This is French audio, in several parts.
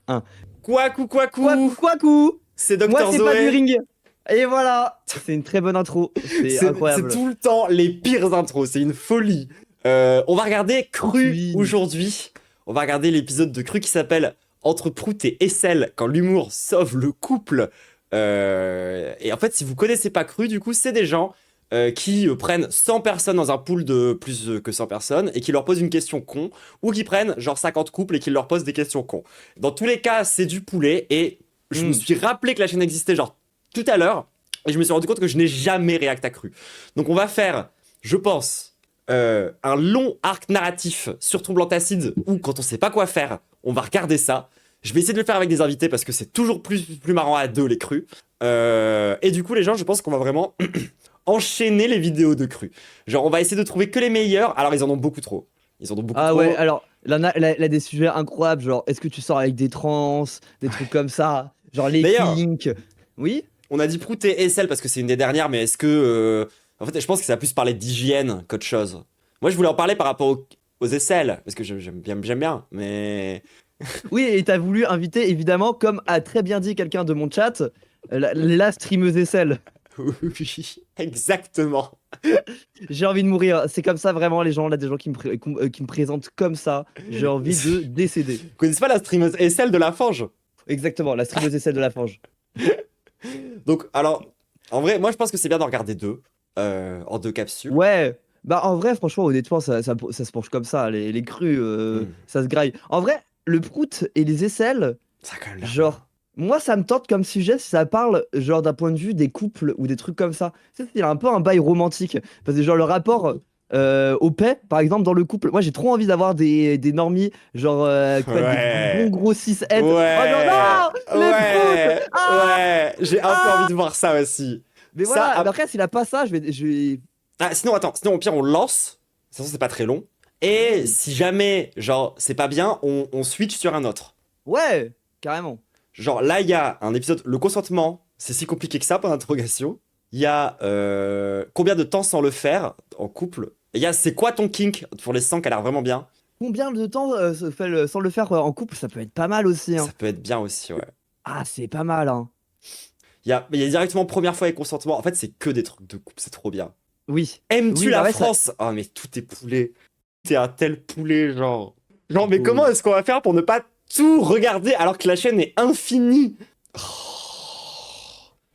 1. Quacou, quacou. Quacou. C'est Moi, Docteur c'est pas du Zoé. ring. Et voilà. C'est une très bonne intro. C'est C'est incroyable. tout le temps les pires intros, c'est une folie. On va regarder Cru Oui. aujourd'hui. On va regarder l'épisode de Cru qui s'appelle Entre Prout et Essel, quand l'humour sauve le couple. Et en fait, si vous connaissez pas Cru, du coup, c'est des gens qui prennent 100 personnes dans un pool de plus que 100 personnes et qui leur posent une question con, ou qui prennent genre 50 couples et qui leur posent des questions cons. Dans tous les cas, c'est du poulet, et je me suis rappelé que la chaîne existait genre tout à l'heure, et je me suis rendu compte que je n'ai jamais React à Cru. Donc on va faire, je pense, un long arc narratif sur Trouble Antacide, où quand on sait pas quoi faire, on va regarder ça. Je vais essayer de le faire avec des invités parce que c'est toujours plus marrant à deux, les crus. Et du coup, les gens, je pense qu'on va vraiment enchaîner les vidéos de Cru. Genre, on va essayer de trouver que les meilleurs. Alors, ils en ont beaucoup trop. Ils en ont beaucoup Ah trop. ouais, alors, là, a des sujets incroyables, genre, est-ce que tu sors avec des trans, des trucs comme ça, genre les D'ailleurs, kinks. Oui? on a dit Prout et Essel parce que c'est une des dernières, mais est-ce que... En fait, je pense que ça va plus parler d'hygiène qu'autre chose. Moi, je voulais en parler par rapport aux Essel, parce que j'aime bien, mais... Oui, et t'as voulu inviter, évidemment, comme a très bien dit quelqu'un de mon chat, la streameuse Essel. Oui, exactement. J'ai envie de mourir. C'est comme ça, vraiment, les gens, là, des gens qui me présentent comme ça. J'ai envie de décéder. Vous connaissez pas la streameuse Essel de La Forge? Exactement, la streameuse Essel de la Forge. Donc, alors, en vrai, moi, je pense que c'est bien d'en regarder deux, en deux capsules. Ouais, bah en vrai, franchement, honnêtement, ça se penche comme ça. Les crus, ça se graille. En vrai, le prout et les aisselles, Ça a quand même l'air genre, moi, ça me tente comme sujet si ça parle, genre, d'un point de vue des couples ou des trucs comme ça. C'est un peu un bail romantique. Parce que, genre, le rapport au paix, par exemple, dans le couple, moi, j'ai trop envie d'avoir des normies, genre, bien. quoi, des Ouais. bons gros 6-heads. Oh non, Ouais. non, les proutes! Ouais. Ah! Ouais. J'ai un peu Ah! envie de voir ça aussi. Mais Ça, voilà, mais après, s'il a pas ça, je vais... ah, sinon, attends. Sinon, au pire, on lance. De toute façon, c'est pas très long. Et si jamais, genre, c'est pas bien, on switch sur un autre. Ouais, carrément. Genre, là, il y a un épisode. Le consentement, c'est si compliqué que ça, pour l'interrogation. Il y a combien de temps sans le faire en couple. Et il y a c'est quoi ton kink pour les 100 qui a l'air vraiment bien. Combien de temps sans le faire en couple, ça peut être pas mal aussi, hein. Ça peut être bien aussi, ouais. Ah, c'est pas mal, hein. Il y a directement première fois et consentement. En fait, c'est que des trucs de couple, c'est trop bien. Oui. Aimes-tu Oui, la bah ouais, France? Ah, mais tout est poulet. T'es un tel poulet, genre. Genre, mais Oh. comment est-ce qu'on va faire pour ne pas tout regarder alors que la chaîne est infinie?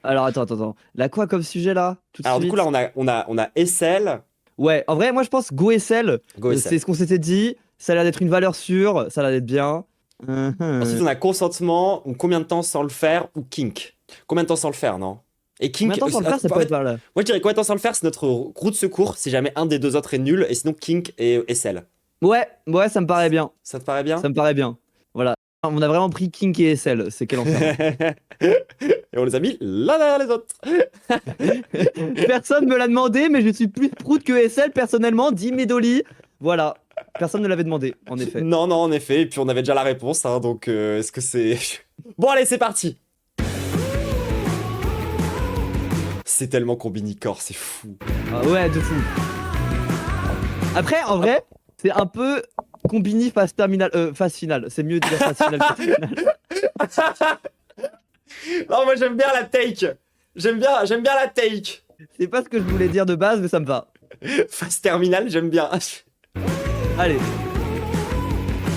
Alors, attends. Là, quoi comme sujet, là? Tout de Alors, du suite. coup, là, on a Essel. Ouais, en vrai, moi, je pense Go SL, Go Essel. c'est ce qu'on s'était dit. Ça a l'air d'être une valeur sûre, ça a l'air d'être bien. Ensuite, on a consentement, ou combien de temps sans le faire, ou kink. Combien de temps sans le faire, non? Et kink. Combien de temps sans le faire, ça en peut fait, être mal. moi, je dirais combien de temps sans le faire, c'est notre roue de secours si jamais un des deux autres est nul, et sinon kink et Essel. Ouais, ça me paraît bien. Ça te paraît bien? Ça me paraît bien. Voilà. On a vraiment pris King et SL, c'est quel enfer. Et on les a mis l'un derrière les autres. Personne me l'a demandé, mais je suis plus prout que SL personnellement, dit Medoli. Voilà. Personne ne l'avait demandé, en effet. Non, en effet. Et puis on avait déjà la réponse, hein, donc est-ce que c'est... Bon, allez, c'est parti. C'est tellement combini-corps, c'est fou. Ah ouais, de fou. Après, en vrai, c'est un peu combini phase terminale, phase finale. C'est mieux de dire phase finale que finale. Non, moi j'aime bien la take. J'aime bien la take. C'est pas ce que je voulais dire de base, mais ça me va. Phase terminale, j'aime bien. Allez.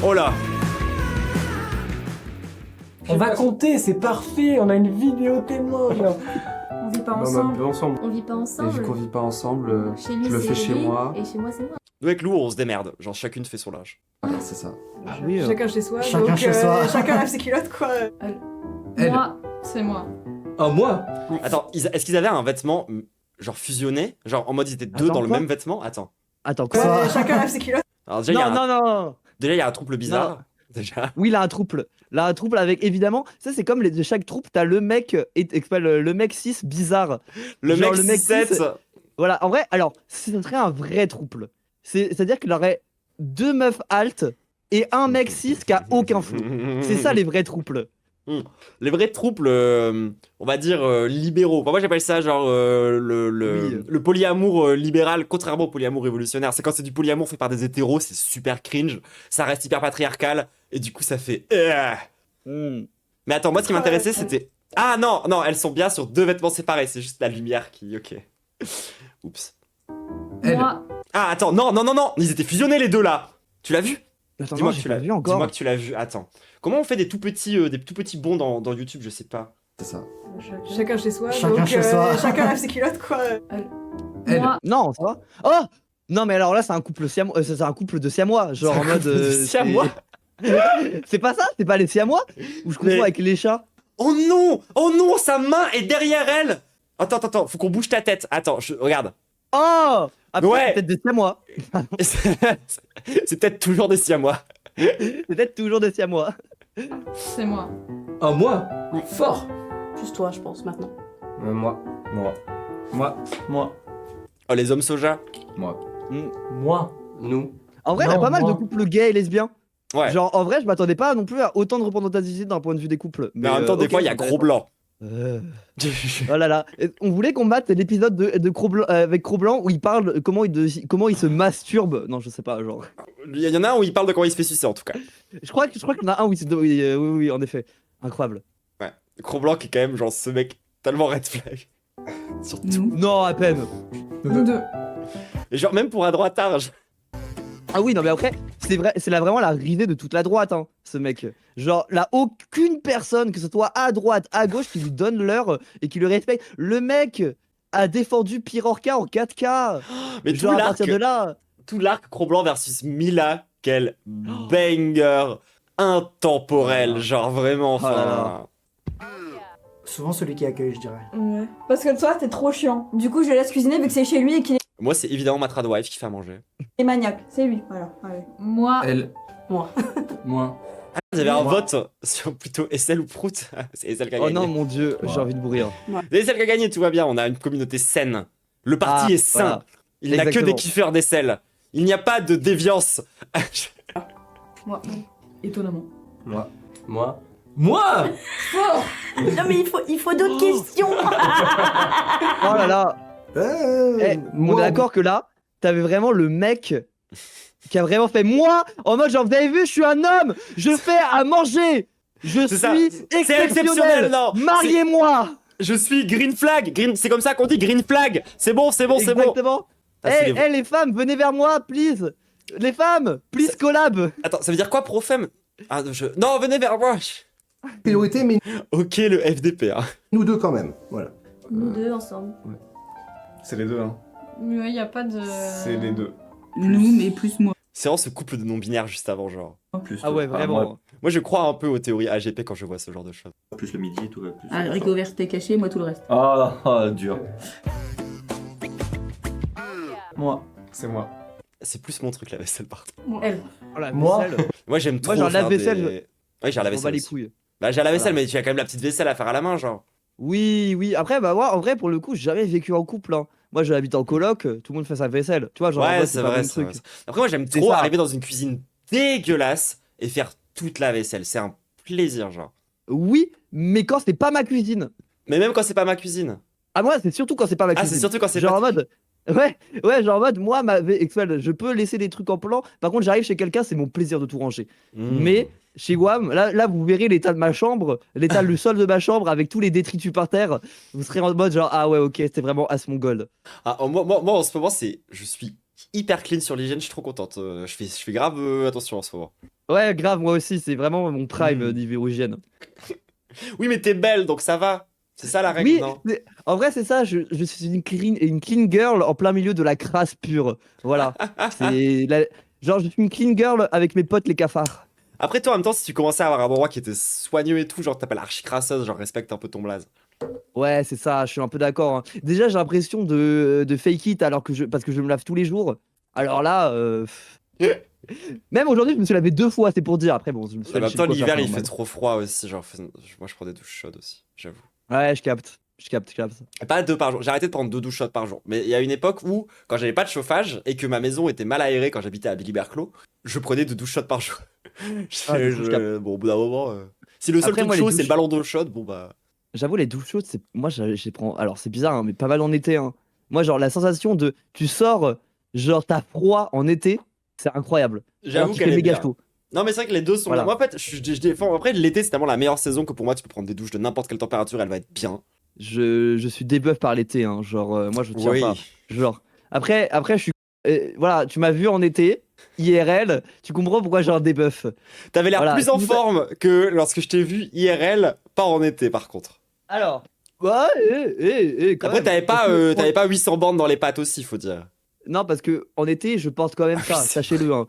Oh là. On va compter, c'est parfait, on a une vidéo témoin. Genre. On vit pas Non, ensemble. même pas ensemble. On vit pas Et ensemble. vu qu'on vit pas ensemble, Chez lui, je le c'est fais chez lui, moi. Et chez moi, c'est moi. Nous avec Lou, on se démerde. Genre chacune fait son linge. Ah, c'est ça. Ah oui, Chacun chez soi. Chacun donc, chez soi. Chacun lave ses culottes, quoi. Elle. Moi, c'est moi. Oh, moi? Attends, est-ce qu'ils avaient un vêtement genre fusionné? Genre en mode ils étaient deux Attends, dans le quoi même vêtement? Attends. Attends, quoi? Quoi Chacun lave ses culottes. Alors déjà, il y a Non. déjà, il y a un trouble bizarre. Déjà. Oui, là, un trouble. Là, un trouble avec, évidemment, ça, c'est comme de chaque troupe, t'as le mec, le mec 6 bizarre. Le Genre, mec le mec 7. 6. Voilà, en vrai, alors, ce serait un vrai trouble. C'est-à-dire qu'il aurait deux meufs altes et un mec 6 qui a aucun flow. C'est ça, les vrais troubles. Les vrais troubles, on va dire libéraux. Enfin, moi j'appelle ça genre Oui. le polyamour libéral, contrairement au polyamour révolutionnaire. C'est quand c'est du polyamour fait par des hétéros, c'est super cringe, ça reste hyper patriarcal, et du coup ça fait... Mais attends, moi, ce qui m'intéressait, c'était... Ah non, non, elles sont bien sur 2 vêtements séparés. C'est juste la lumière qui... Ok. Oups. Elle. Moi, Ah, attends, non, non, non, non. Ils étaient fusionnés, les deux, là. Tu l'as vu? Attends, Dis-moi non, que j'ai tu pas l'as vu encore. Dis-moi que tu l'as vu. Attends. Comment on fait des tout petits bonds dans YouTube? Je sais pas. C'est ça. Chacun chez soi. Chacun donc, chez soi. Chacun lave ses culottes, quoi. Elle. moi, Non, ça va. Oh non, mais alors là, c'est un couple siamois. C'est un couple de siamois. Genre en mode. Siamois. C'est pas ça? C'est pas les siamois? Ou je confonds Mais- avec les chats? Oh non! Oh non! Sa main est derrière elle! Attends, faut qu'on bouge ta tête. Attends, regarde. Oh après, Ouais. c'est peut-être des siamois. C'est peut-être toujours des siamois. C'est peut-être toujours des siamois. c'est moi. Oh, moi Ouais. Fort Plus toi, je pense, maintenant. Moi. Moi. Oh, les hommes soja. Moi. Moi. Nous. En vrai, il y a Non, pas mal de moi. couples gays et lesbiens. Ouais. Genre, en vrai, je m'attendais pas non plus à autant de représentativité d'un point de vue des couples. Mais en même temps, des ok, fois, il y a c'est gros blanc. Oh là là. Et on voulait qu'on mate l'épisode de avec Cro-Blanc où il parle comment il se masturbe. Non, je sais pas, genre. Il y en a un où il parle de comment il se fait sucer, en tout cas. Je crois qu'il y en a un où il se. Oui, en effet. Incroyable. Cro-Blanc qui est quand même, genre, ce mec tellement red flag. Surtout. Nous. Non, à peine. Nous deux. Et genre, même pour un droitard. Ah oui, non, mais après, c'est vrai, c'est là vraiment la risée de toute la droite, hein, ce mec. Genre, là, aucune personne, que ce soit à droite, à gauche, qui lui donne l'heure et qui le respecte. Le mec a défendu Pirorca en 4K. Mais Genre, à partir de là. tout l'arc Cro-Blanc versus Mila, quel banger intemporel. Genre, vraiment, Oh là enfin. là. Souvent celui qui accueille, je dirais. Ouais. Parce que toi, t'es trop chiant. Du coup, je laisse cuisiner vu que c'est chez lui et qu'il Moi, c'est évidemment ma tradwife qui fait à manger. Et maniaque, c'est lui. Voilà. Allez. Moi, Elle. Moi. Moi. Ah, vous avez un Moi. vote sur plutôt Essel ou Prout. C'est Essel qui a Oh gagné. non, mon dieu, j'ai Ouais. envie de mourir. C'est Essel qui a gagné, tout va bien. On a une communauté saine. Le parti Ah, est sain. voilà. Il n'a que Exactement. des kiffeurs d'Essel. Il n'y a pas de déviance. moi. Étonnamment. Moi. Moi. Moi Non, mais il faut d'autres questions. Oh là là. Eh, on moi, est d'accord que là, t'avais vraiment le mec qui a vraiment fait moi en mode genre vous avez vu, je suis un homme, je fais à manger, je C'est ça. suis C'est exceptionnel, exceptionnel, non. mariez-moi. Je suis green flag. C'est comme ça qu'on dit green flag. C'est bon, c'est bon, c'est bon. Exactement. Ah, c'est Eh, les- les femmes, venez vers moi, please. Les femmes, please collab. Attends, ça veut dire quoi, profem? Non, venez vers moi. priorité, mais Ok, le FDP. Hein. nous deux quand même. Voilà. Nous deux ensemble. C'est les deux, hein. Mais y a pas de. C'est les deux. Nous, mais plus moi. C'est vraiment ce couple de non-binaires juste avant, genre. Plus Ah ouais, vraiment. moi, Moi, je crois un peu aux théories AGP quand je vois ce genre de choses. plus le midi et tout. Plus Ah, Rico Vert t'es caché, moi tout le reste. Ah, dur. Moi. C'est moi. C'est plus mon truc, la vaisselle, par contre. Elle. Oh, la Moi vaisselle. Moi, j'aime trop. genre, faire lave-vaisselle, des- Ouais, j'ai la On bat vaisselle. les aussi. couilles. Bah, j'ai la vaisselle, Voilà. mais tu as quand même la petite vaisselle à faire à la main, genre. Oui, oui. Après, bah moi, en vrai, pour le coup, j'ai jamais vécu en couple. Hein. Moi, j'habite en coloc, tout le monde fait sa vaisselle. Tu vois, genre, en Ouais, mode, c'est pas vrai, mon c'est truc. vrai. Après, moi, j'aime C'est trop ça. arriver dans une cuisine dégueulasse et faire toute la vaisselle. C'est un plaisir, genre. Oui, mais quand c'est pas ma cuisine. Mais même quand c'est pas ma cuisine. Ah, moi, c'est surtout quand c'est pas ma Ah, cuisine. c'est surtout quand c'est Genre pas. en mode. Ouais, genre en mode, moi, je peux laisser des trucs en plan. Par contre, j'arrive chez quelqu'un, c'est mon plaisir de tout ranger. Mmh. Mais chez WAM, là, vous verrez l'état de ma chambre, l'état le sol de ma chambre avec tous les détritus par terre. Vous serez en mode genre, ah ouais, ok, c'était vraiment As mon gold. Ah, moi, en ce moment, je suis hyper clean sur l'hygiène, je suis trop contente. Je fais grave attention en ce moment. Ouais, grave, moi aussi, c'est vraiment mon prime Mm. niveau hygiène. Oui, mais t'es belle, donc ça va. C'est ça la règle, Oui, non? en vrai, c'est ça, je suis une clean girl en plein milieu de la crasse pure. Voilà. Genre, je suis une clean girl avec mes potes les cafards. Après, toi, en même temps, si tu commençais à avoir un endroit qui était soigneux et tout, genre t'appelles archi crasseuse, genre respecte un peu ton blaze. Ouais, c'est ça, je suis un peu d'accord. Hein. Déjà, j'ai l'impression de fake it alors que parce que je me lave tous les jours. Alors là, même aujourd'hui, je me suis lavé 2 fois, c'est pour dire. Après, bon, je me suis En même allé chez temps, le coiffeur, l'hiver, c'est il fait normal. trop froid aussi. Genre, moi, je prends des douches chaudes aussi, j'avoue. Ouais, je capte. Pas 2 par jour. J'ai arrêté de prendre 2 douches chaudes par jour. Mais il y a une époque où, quand j'avais pas de chauffage et que ma maison était mal aérée quand j'habitais à Billy-Berclos, je prenais 2 douches chaudes par jour. Ah, du coup, je capte. Bon, au bout d'un moment, si le seul Après, truc moi, les chaud, c'est douches- le ballon d'eau chaude, bon bah. J'avoue, les douches chaudes, moi, j'ai prends. Alors, c'est bizarre, hein, mais pas mal en été. Hein. Moi, genre, la sensation tu sors, genre, t'as froid en été, c'est incroyable. Alors J'avoue qu'il qu'elle fait est méga bien. chaud. Non, mais c'est vrai que les deux sont. Voilà. Moi, en fait, je défends. Après, l'été, c'est tellement la meilleure saison que pour moi, tu peux prendre des douches de n'importe quelle température, elle va être bien. Je suis débuff par l'été, hein. Genre, moi, je tiens Oui. pas. Genre, après, je suis. Voilà, tu m'as vu en été, IRL, tu comprends pourquoi j'ai un débuff. T'avais l'air Voilà, plus en si vous- forme que lorsque je t'ai vu IRL, pas en été, par contre. Alors, ouais, quand Après, même. t'avais Parce que- t'avais pas 800 bandes dans les pattes aussi, faut dire. Non, parce que en été, je porte quand même ça, c'est sachez-le. Hein.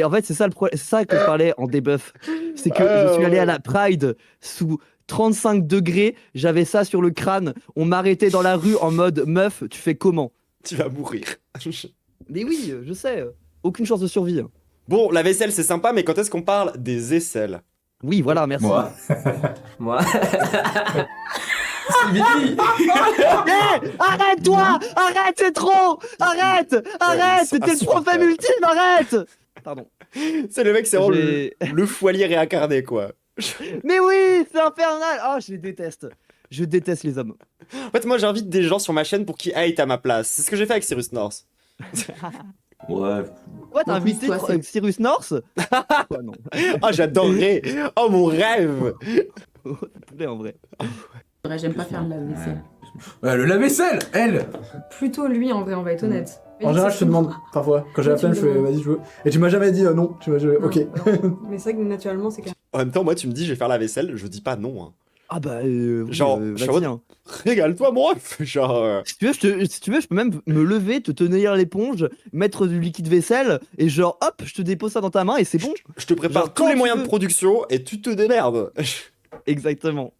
En fait, c'est ça le problème, c'est ça que je parlais en débuff. C'est que je suis allé à la Pride sous 35 degrés, j'avais ça sur le crâne, on m'arrêtait dans la rue en mode meuf, tu fais comment? Tu vas mourir. Mais oui, je sais, aucune chance de survie. Hein. Bon, la vaisselle, c'est sympa, mais quand est-ce qu'on parle des aisselles? Oui, voilà, merci. Moi. Moi. Sylvie. Arrête-toi! Arrête, c'est trop! Arrête! Arrête! C'était le insupportables. problème ultime, arrête! Pardon. C'est le mec, c'est vraiment J'ai- le foilier réincarné, quoi. Mais oui, c'est infernal! Oh, je les déteste. Je déteste les hommes. En fait, moi, j'invite des gens sur ma chaîne pour qu'ils hate à ma place. C'est ce que j'ai fait avec Cyrus North. Ouais. Quoi, t'as En plus, invité toi, c'est- Cyrus North? Quoi, non. Oh, j'adorerais. Oh, mon rêve. Poulet, en vrai. J'aime pas faire de la vaisselle. Le lave-vaisselle, elle. Plutôt lui en vrai, on va être honnête. En général, je te demande parfois. Quand j'ai la Oui, tu flemme, me je fais demandes. vas-y, je veux. Et tu m'as jamais dit non. Tu m'as jamais. Non, Ok. non. Mais c'est vrai que naturellement, c'est quand même. En même temps, moi, tu me dis, je vais faire la vaisselle. Je dis pas non. Hein. Ah bah, oui, Genre, je suis en vas-y, mode- hein. Régale-toi, mon ref. Genre. Si tu veux, si tu veux, je peux même me lever, te tenir l'éponge, mettre du liquide vaisselle, et genre, hop, je te dépose ça dans ta main, et c'est bon. Je te prépare Genre, tous quand les tu moyens veux. de production et tu te démerdes. Exactement.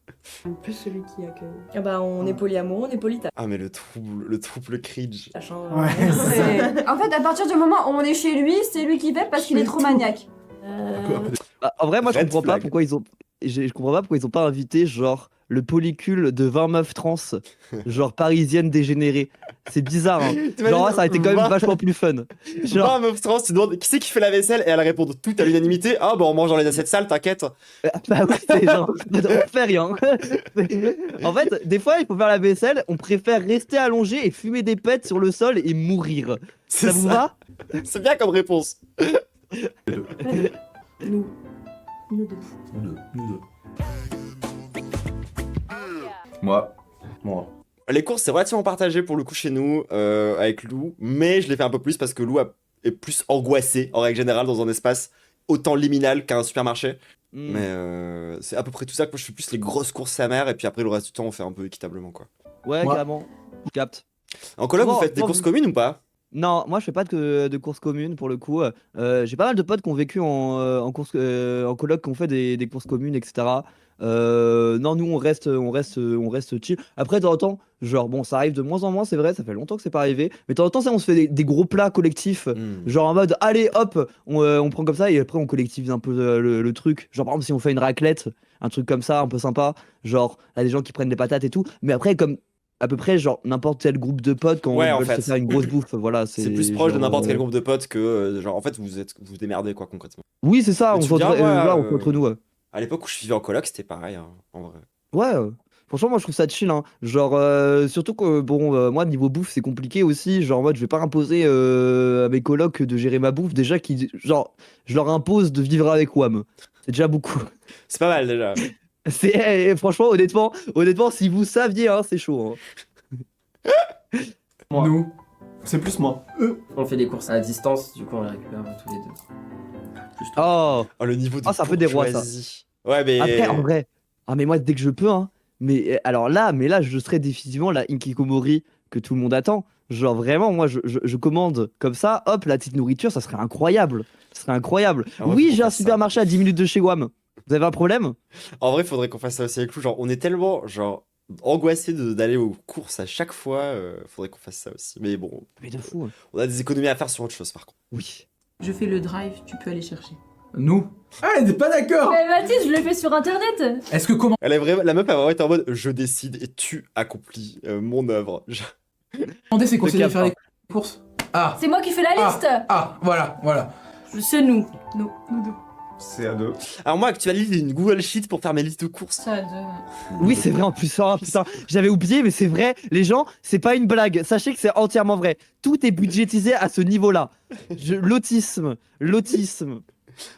Plus celui qui accueille. Ah bah, on est polyamoureux, on est polytâche. Ah, mais le trouble cringe. Hein. Ouais. En fait, à partir du moment où on est chez lui, c'est lui qui fait parce qu'il est trop maniaque. Bah, en vrai, moi, je Red comprends pas flag. pourquoi ils ont. Je comprends pas pourquoi ils ont pas invité, genre, le polycule de 20 meufs trans, genre parisiennes dégénérées. C'est bizarre, hein. Genre, ça aurait été quand même vachement plus fun. Genre, 20 meufs trans, tu demandes qui c'est qui fait la vaisselle et elles répondent toutes à l'unanimité. Ah, bah on mange dans les assiettes sales, t'inquiète. bah oui, c'est genre, on fait rien. En fait, des fois, il faut faire la vaisselle, on préfère rester allongé et fumer des pets sur le sol et mourir. C'est Ça vous va? C'est bien comme réponse. Nous. Nous deux. Nous deux. Moi. Moi. Les courses, c'est relativement partagé pour le coup chez nous avec Lou, mais je l'ai fait un peu plus parce que Lou est plus angoissé en règle générale dans un espace autant liminal qu'un supermarché. Hmm. Mais c'est à peu près tout ça que moi je fais plus les grosses courses sa mère et puis après le reste du temps on fait un peu équitablement quoi. Ouais, Moi- carrément. Je capte. En coloc, Bon, vous faites des bon, courses vous- communes ou pas? Non, moi je fais pas de courses communes pour le coup. J'ai pas mal de potes qui ont vécu en coloc, qui ont fait des courses communes, etc. Non, nous on reste chill. Après, de temps en temps, genre bon, ça arrive de moins en moins, c'est vrai, ça fait longtemps que c'est pas arrivé. Mais de temps en temps, on se fait des gros plats collectifs. Genre en mode, allez hop, on prend comme ça et après on collectivise un peu le truc. Genre par exemple, si on fait une raclette, un truc comme ça, un peu sympa. Genre, il y a des gens qui prennent des patates et tout. Mais après, comme à peu près, genre n'importe quel groupe de potes, quand Ouais, ils en veulent fait. se faire une grosse bouffe, voilà. C'est plus proche de genre, n'importe quel groupe de potes que genre en fait vous vous démerdez quoi concrètement. Oui, c'est ça, Mais on tu se retrouve, viens, ouais, là, on se retrouve entre nous. Ouais. À l'époque où je vivais en coloc c'était pareil hein, en vrai. Ouais, franchement, moi je trouve ça chill. Hein. Genre, surtout que, bon, moi, niveau bouffe, c'est compliqué aussi. Genre, en mode, je vais pas imposer à mes colocs de gérer ma bouffe. Déjà, genre, je leur impose de vivre avec WAM. C'est déjà beaucoup. C'est pas mal déjà. Franchement, honnêtement, si vous saviez, hein, c'est chaud. Hein. Moi. Nous. C'est plus moi. On fait des courses à distance, du coup on les récupère tous les deux. Plus Oh, Oh le niveau de Ah, c'est un peu des rois, ça. bourgeoisie. Ouais mais après, en vrai. Ah, mais moi, dès que je peux, hein. Mais alors là, je serais définitivement la Inkikomori que tout le monde attend. Genre, vraiment, moi, je commande comme ça, hop, la petite nourriture, ça serait incroyable. Ça serait incroyable. Ah ouais, Oui, faut j'ai un faire ça. supermarché à 10 minutes de chez WAM. Vous avez un problème? En vrai, faudrait qu'on fasse ça aussi avec Lou. Genre, on est tellement genre angoissé d'aller aux courses à chaque fois. Faudrait qu'on fasse ça aussi. Mais bon, Mais de fou. on a des économies à faire sur autre chose par contre. Oui. Je fais le drive, tu peux aller chercher. Nous. Ah, elle n'est pas d'accord. Mais Mathis, je l'ai fait sur internet. Est-ce que comment La meuf, elle va vraiment être en mode je décide et tu accomplis mon œuvre. Genre, demander ses conseils de cap, faire hein. des courses? Ah. C'est moi qui fais la liste. Ah, voilà. C'est nous. Nous deux. C'est à deux. Alors, moi, actualise une Google Sheet pour faire mes listes de courses. Ça, Oui, c'est vrai en plus. Oh, putain, j'avais oublié, mais c'est vrai. Les gens, c'est pas une blague. Sachez que c'est entièrement vrai. Tout est budgétisé à ce niveau-là. L'autisme.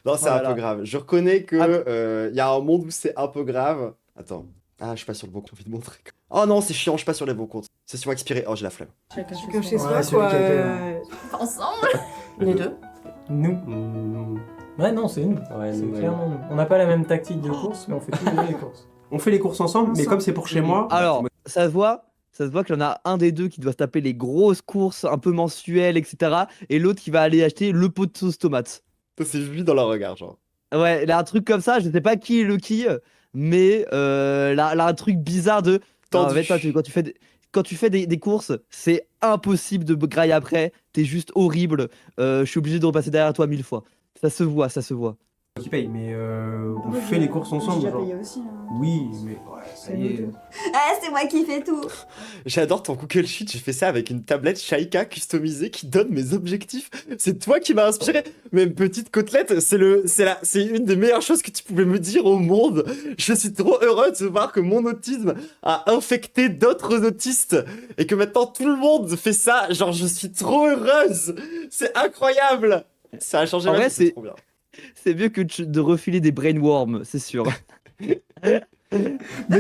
Non, c'est Voilà. un peu grave. Je reconnais que Ah. y a un monde où c'est un peu grave. Attends. Ah, je suis pas sur le bon compte, j'ai envie de montrer. Oh non, c'est chiant, je suis pas sur les bons comptes. Session expirée. Oh, j'ai la flemme. Chacun Chacun chez soi, Ouais, celui quoi. qui a fait, Ensemble. Les deux. Nous. Ouais, non, c'est nous. Ouais, C'est nous, ouais. clairement nous. On n'a pas la même tactique de course, mais on fait tous les deux les courses. On fait les courses ensemble, mais comme c'est pour chez moi. Alors, ça se voit qu'il y en a un des deux qui doit se taper les grosses courses un peu mensuelles, etc. Et l'autre qui va aller acheter le pot de sauce tomate. C'est vu dans leur regard, genre. Ouais, il a un truc comme ça, je sais pas qui est le qui, mais là, un truc bizarre de. Non, Tendu. en fait, toi, quand tu fais des courses, c'est impossible de grailler après, t'es juste horrible. Je suis obligé de repasser derrière toi 1000 fois. Ça se voit, ça se voit. Qui paye, mais on Moi, fait les courses ensemble. J'ai déjà genre. payé aussi. hein. Oui, mais ouais, ça y est. Ah, c'est moi qui fais tout. J'adore ton Google Sheet, j'ai fait ça avec une tablette Shaika customisée qui donne mes objectifs. C'est toi qui m'as inspiré. Mais petite côtelette, c'est une des meilleures choses que tu pouvais me dire au monde. Je suis trop heureux de voir que mon autisme a infecté d'autres autistes et que maintenant tout le monde fait ça. Genre, je suis trop heureuse. C'est incroyable. Ça a changé En ma vrai, vie, c'est trop bien. C'est mieux que de refiler des brainworms, c'est sûr. Mais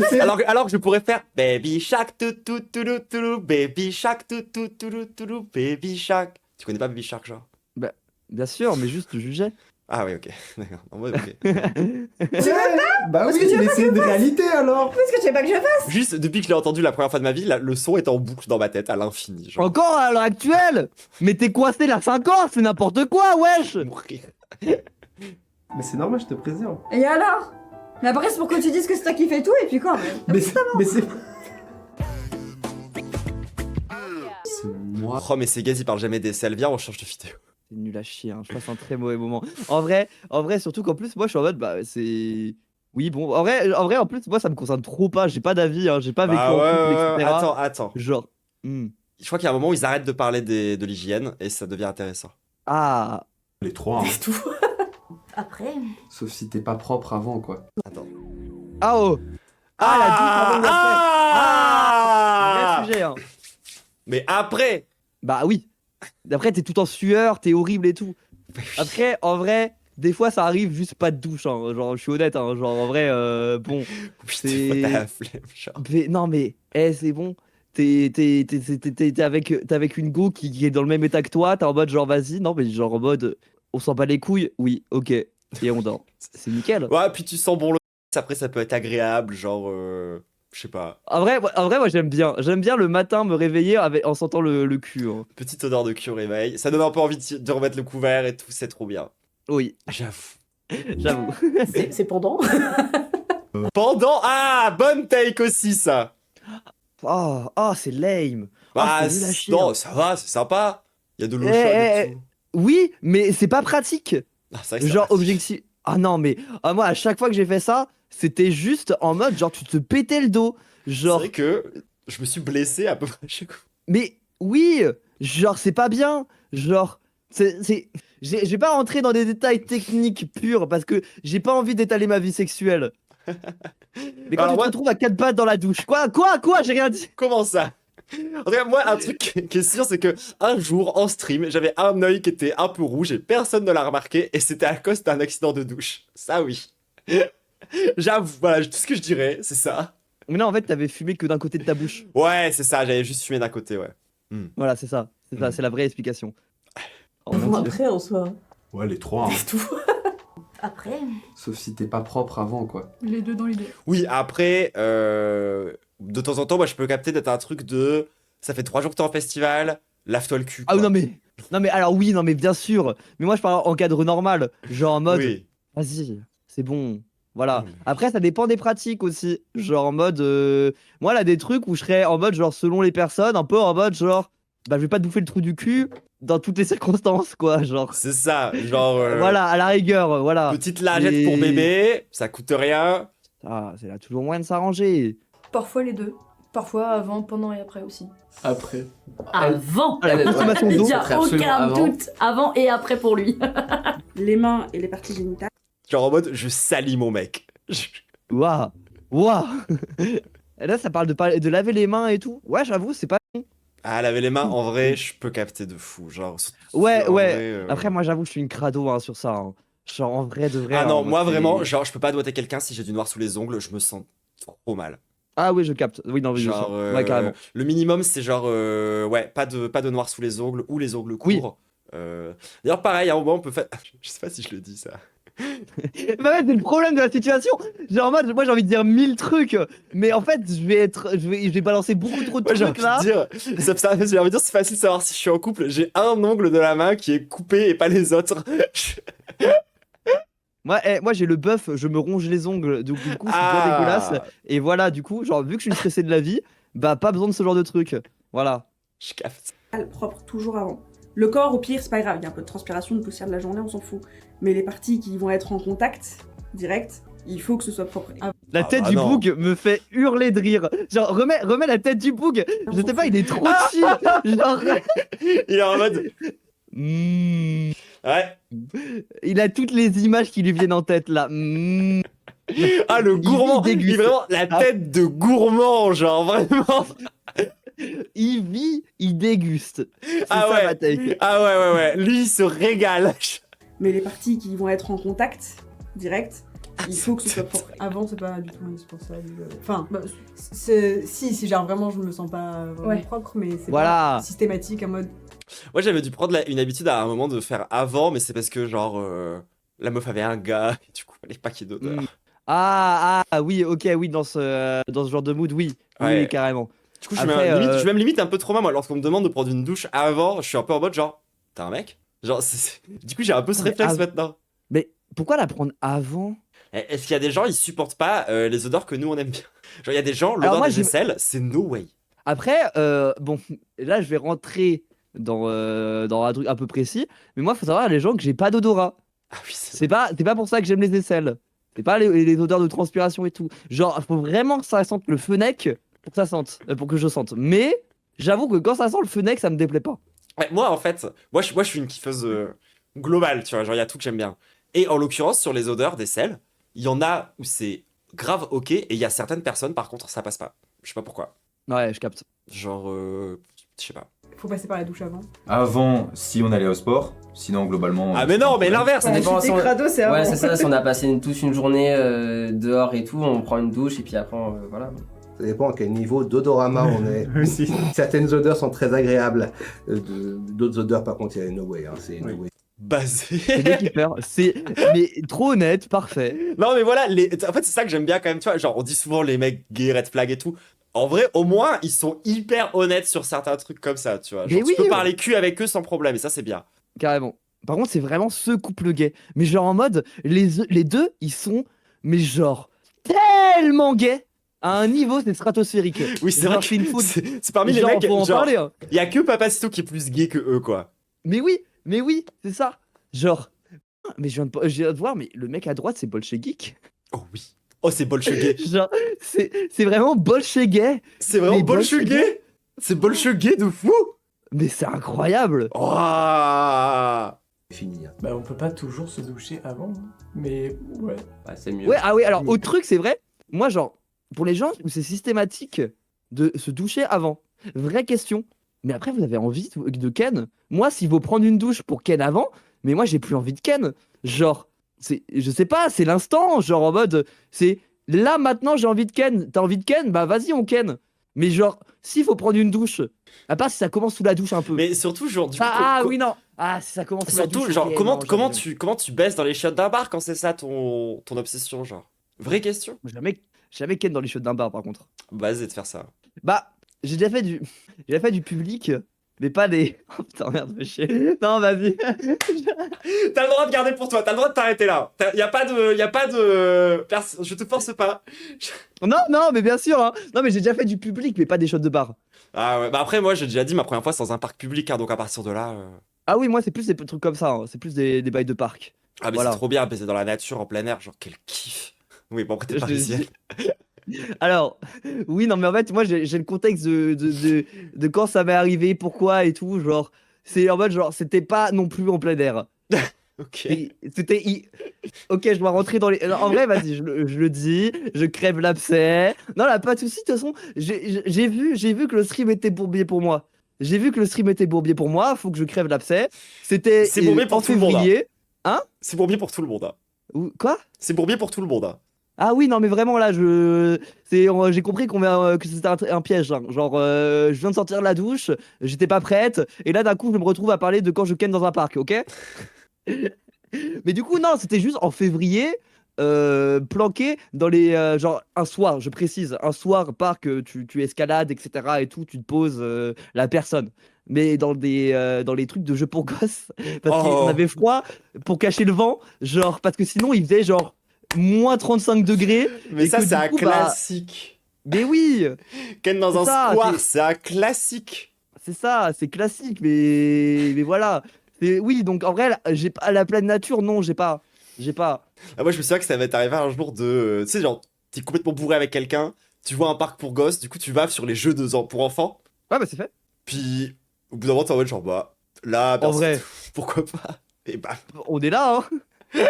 c'est. Alors que je pourrais faire Baby Shark, tout tout tout tout tout, Baby Shark, tout tout tout tout tout, Baby Shark. Tu connais pas Baby Shark, genre? Bien sûr, mais juste je jugeais. Ah oui, ok. D'accord. En mode, ok. Bah oui, mais c'est une réalité alors. Qu'est-ce que tu veux pas que je fasse? Juste, depuis que je l'ai entendu la première fois de ma vie, le son est en boucle dans ma tête à l'infini. Genre, Encore à l'heure actuelle. Mais t'es coincé là 5 ans, c'est n'importe quoi, wesh. mourir. Mais c'est normal, je te préserve. Et alors? Mais après, c'est pour que tu dises que c'est toi qui fais tout, et puis quoi? Mais c'est. C'est moi. Oh, mais c'est Gaz, il parle jamais des selles. Viens, on change de vidéo. C'est nul à chier, hein. Je passe un très mauvais moment. En vrai, surtout qu'en plus, moi je suis en mode, bah c'est. Oui, bon, en plus, moi ça me concerne trop pas, j'ai pas d'avis, hein. J'ai pas vécu Ah en ouais, couple, ouais, ouais. etc. Attends. Genre. Je crois qu'il y a un moment où ils arrêtent de parler de l'hygiène et ça devient intéressant. Ah. Les trois. hein. tout. Après. Sauf si t'es pas propre avant, quoi. Attends. Ah oh. Ah, la douche avant ou après. Vrai sujet, hein. Mais après. Bah oui. Après, t'es tout en sueur, t'es horrible et tout. Après, en vrai, des fois ça arrive juste pas de douche, hein. Genre, je suis honnête, hein. Genre, en vrai, bon. Putain, t'as la flemme, genre. Non mais, c'est bon. T'es avec une go qui est dans le même état que toi, t'es en mode genre vas-y, non mais genre en mode on s'en bat les couilles, oui, ok, et on dort. C'est nickel. Ouais, puis tu sens bon le. Après, ça peut être agréable, genre. Je sais pas. En vrai, moi j'aime bien. J'aime bien le matin me réveiller en sentant le cul, hein. Petite odeur de cul au réveil. Ça donne un peu envie de remettre le couvert et tout, c'est trop bien. Oui, J'avoue. j'avoue. C'est pendant. Pendant. Ah, bonne take aussi, ça. Oh, c'est lame. Bah, c'est nul à chier, non, hein. ça va, c'est sympa. Il y a de l'eau Eh, chaude eh, et tout. Oui, mais c'est pas pratique. Ah, c'est vrai que ça Genre va. objectif. Ah non, mais moi à chaque fois que j'ai fait ça, c'était juste en mode genre tu te pétais le dos. C'est Genre, vrai que je me suis blessé à peu près chaque fois. mais oui, genre c'est pas bien. Genre, j'ai pas rentré dans des détails techniques purs parce que j'ai pas envie d'étaler ma vie sexuelle. Mais quand Alors tu moi- te retrouves à 4 pattes dans la douche, quoi, j'ai rien dit. Comment ça? En tout cas, moi, un truc qui est sûr, c'est que un jour, en stream, j'avais un œil qui était un peu rouge et personne ne l'a remarqué et c'était à cause d'un accident de douche. Ça, oui. J'avoue, voilà, tout ce que je dirais, c'est ça. Mais non, en fait, t'avais fumé que d'un côté de ta bouche. Ouais, c'est ça, j'avais juste fumé d'un côté, ouais. Voilà, c'est ça, c'est la vraie explication. Oh, mon Bon, Dieu. après, en soi. Ouais, les trois. hein. C'est tout. Après. Sauf si t'es pas propre avant, quoi. Les deux dans les deux. Oui, après, de temps en temps, moi, je peux capter d'être un truc de. Ça fait 3 jours que t'es en festival, lave-toi le cul. Ah quoi. non mais alors oui, non mais bien sûr. Mais moi je parle en cadre normal, genre en mode Oui. vas-y, c'est bon. Voilà. Oui. Après ça dépend des pratiques aussi. Genre en mode moi là des trucs où je serais en mode genre selon les personnes, un peu en mode genre bah je vais pas te bouffer le trou du cul dans toutes les circonstances quoi, genre. C'est ça, genre. Voilà, à la rigueur, voilà. Petite lingette pour bébé, ça coûte rien. Ah, c'est là toujours moyen de s'arranger. Parfois les deux. Parfois avant, pendant et après aussi. Après. Avant. La consommation Il d'eau. n'y a Très absolument aucun avant. doute. Avant et après pour lui. Les mains et les parties génitales. Genre en mode, je salis mon mec. Waouh. Et là ça parle de laver les mains et tout. Ouais, j'avoue, c'est pas Ah, laver les mains, en vrai, je peux capter de fou. Genre. Ouais, en ouais. vrai, Après, moi, j'avoue, je suis une crado hein, sur ça. Hein. Genre en vrai de vrai. Ah non, hein, moi c'est- vraiment, genre je peux pas doigter quelqu'un si j'ai du noir sous les ongles, je me sens trop mal. Ah oui, je capte. Oui, non, oui, bien sûr. Genre, Ouais, carrément. le minimum c'est genre, ouais, pas de noir sous les ongles ou les ongles Oui. courts. D'ailleurs pareil, à un moment on peut faire... Je sais pas si je le dis ça. Bah ouais, c'est le problème de la situation. Genre en mode, moi j'ai envie de dire 1000 trucs, mais en fait, je vais balancer beaucoup trop de Moi j'ai trucs envie là. de dire, j'ai envie de dire c'est facile de savoir si je suis en couple, j'ai un ongle de la main qui est coupé et pas les autres. Moi j'ai le bœuf, je me ronge les ongles, du coup c'est bien Ah. dégueulasse. Et voilà, du coup, genre vu que je suis stressé de la vie, bah pas besoin de ce genre de truc. Voilà. Je capte. Propre toujours avant. Le corps, au pire, c'est pas grave, il y a un peu de transpiration, de poussière de la journée, on s'en fout. Mais les parties qui vont être en contact direct, il faut que ce soit propre. La Ah tête bah du non. boug me fait hurler de rire. Genre remets la tête du boug. Je sais pas, il est trop chill. Genre Il est en mode... mm, Ouais. il a toutes les images qui lui viennent en tête là. Mm. Ah le gourmand, il déguste. est vraiment la tête de gourmand, genre vraiment. Il vit, il déguste. C'est Ah ça ouais. ma take. Ah ouais, lui il se régale. Mais les parties qui vont être en contact direct, il faut que ce soit propre. Avant, c'est pas du tout indispensable. Enfin, si genre vraiment je me sens pas vraiment Ouais. propre, mais c'est Voilà. pas systématique en mode. Moi j'avais dû prendre une habitude à un moment de faire avant, mais c'est parce que genre la meuf avait un gars, et du coup il fallait pas qu'il y ait d'odeur. Mm. Ah oui, ok, oui, dans ce genre de mood, oui. Ouais. Oui, carrément. Du coup je Après, suis même limite un peu trop mal, moi lorsqu'on me demande de prendre une douche avant, je suis un peu en mode genre, t'es un mec? Genre, du coup j'ai un peu ce Mais réflexe av- maintenant. Mais pourquoi la prendre avant? Est-ce qu'il y a des gens, ils supportent pas les odeurs que nous on aime bien? Genre il y a des gens, Alors l'odeur moi, des j'ai- aisselles, c'est no way. Après, bon, là, je vais rentrer dans un truc un peu précis, mais moi, faut savoir, les gens que j'ai pas d'odorat. Ah oui, c'est C'est pas pour ça que j'aime les aisselles. C'est pas les odeurs de transpiration et tout. Genre, faut vraiment que ça sente le fenec pour que ça sente, pour que je sente. Mais j'avoue que quand ça sent le fenec, ça me déplaît pas. Ouais, moi, en fait, moi, je suis une kiffeuse globale, tu vois. Genre, il y a tout que j'aime bien. Et en l'occurrence, sur les odeurs des sels, il y en a où c'est grave ok, et il y a certaines personnes, par contre, ça passe pas. Je sais pas pourquoi. Ouais, je capte. Genre, je sais pas. Faut passer par la douche avant. Avant, si on allait au sport, sinon globalement. Ah, mais non, mais l'inverse! Ça dépend si on... c'est Ouais, c'est ça, si on a passé toute une journée dehors et tout, on prend une douche et puis après, voilà. Ça dépend à quel niveau d'odorama on est. Aussi. Certaines odeurs sont très agréables. D'autres odeurs, par contre, il y a no way. Hein, c'est no way. C'est Basé. des kiffeurs. C'est mais trop honnête, parfait. Non, mais voilà, en fait, c'est ça que j'aime bien quand même, tu vois. Genre, on dit souvent les mecs gays, red flag et tout. En vrai, au moins, ils sont hyper honnêtes sur certains trucs comme ça, tu vois. Genre, Mais oui, tu peux ouais. parler cul avec eux sans problème, et ça, c'est bien. Carrément. Par contre, c'est vraiment ce couple gay. Mais genre en mode, les deux, ils sont, mais genre, tellement gays à un niveau, c'est stratosphérique. Oui, c'est Genre, vrai c'est une que faute. c'est parmi les Genre, mecs, faut en genre, parler. Hein. il y a que Papacito qui est plus gay que eux, quoi. Mais oui, c'est ça. Genre, mais je viens de voir, mais le mec à droite, c'est Bolchegeek. Oh oui. Oh, c'est bolchegué. Genre, c'est vraiment Bolcheguet. C'est vraiment Mais bolchegué. C'est bolchegué de fou. Mais c'est incroyable. Oh. C'est fini. Hein. Bah, on peut pas toujours se doucher avant, hein. Mais ouais. Ouais, c'est mieux. Ouais, ah oui, alors, autre truc, c'est vrai. Moi, genre, pour les gens où c'est systématique de se doucher avant, vraie question. Mais après, vous avez envie de ken? Moi, s'il faut prendre une douche pour ken avant, mais moi, j'ai plus envie de ken. Genre, je sais pas, c'est l'instant. Genre, en mode, c'est là, maintenant, j'ai envie de ken. T'as envie de ken? Bah, vas-y, on ken. Mais genre, s'il faut prendre une douche, à part si ça commence sous la douche un peu. Mais surtout, genre, du coup, Oui, non. Ah, si ça commence sous la douche. surtout, genre, ok, comment, non, comment j'avoue. tu, comment tu baisses dans les chiottes d'un bar quand c'est ça ton obsession, genre? Vraie question? Jamais ken dans les chiottes d'un bar, par contre. Vas-y de faire ça. Bah, j'ai déjà fait du public, mais pas des. Oh putain, merde, fais chier. Non, vas-y. T'as le droit de garder pour toi, t'as le droit de t'arrêter là. Y a pas de... Je te force pas. Non, mais bien sûr. Hein. Non, mais j'ai déjà fait du public, mais pas des shots de bar. Ah ouais, bah après, moi, j'ai déjà dit ma première fois c'est dans un parc public, hein, donc à partir de là... Ah oui, moi, c'est plus des trucs comme ça. Hein. C'est plus des bails de parc. Ah mais Voilà. c'est trop bien, baiser dans la nature, en plein air, genre quel kiff. Oui, bon, après t'es Je te parisienne. Alors, oui, non, mais en fait, moi, j'ai le contexte de quand ça m'est arrivé, pourquoi et tout. Genre, c'est en mode, genre, c'était pas non plus en plein air. Ok. Et Ok, je dois rentrer dans les. En vrai, vas-y, je le dis, je crève l'abcès. Non, là, pas de soucis, de toute façon, j'ai vu que le stream était bourbier pour moi. Faut que je crève l'abcès. C'était C'est bourbier pour en tout le monde, février. Hein? C'est bourbier pour tout le monde. Hein. Quoi? C'est bourbier pour tout le monde. Hein. Ah oui, non mais vraiment là, j'ai compris que c'était un piège. Hein. Genre, je viens de sortir de la douche, j'étais pas prête, et là d'un coup je me retrouve à parler de quand je ken dans un parc, ok? Mais du coup non, c'était juste en février, planqué dans les genre un soir, je précise, un soir parc, tu escalades etc et tout, tu te poses la personne. Mais dans les trucs de jeux pour gosses, parce qu'on avait froid pour cacher le vent, genre parce que sinon il faisait genre moins 35 degrés. Mais et ça, que c'est du un coup, classique. Mais oui, Ken dans un ça, square, c'est un classique. c'est ça, c'est classique, mais voilà. Oui, donc en vrai, j'ai pas la pleine nature, non, j'ai pas. Ah, moi, je me souviens que ça m'est arrivé un jour de. Tu sais, genre, t'es complètement bourré avec quelqu'un, tu vois un parc pour gosses, du coup, tu vas sur les jeux pour enfants. Ouais, bah c'est fait. Puis, au bout d'un moment, t'es en mode genre, bah, là, En vrai, pourquoi pas? Et bah, on est là, hein.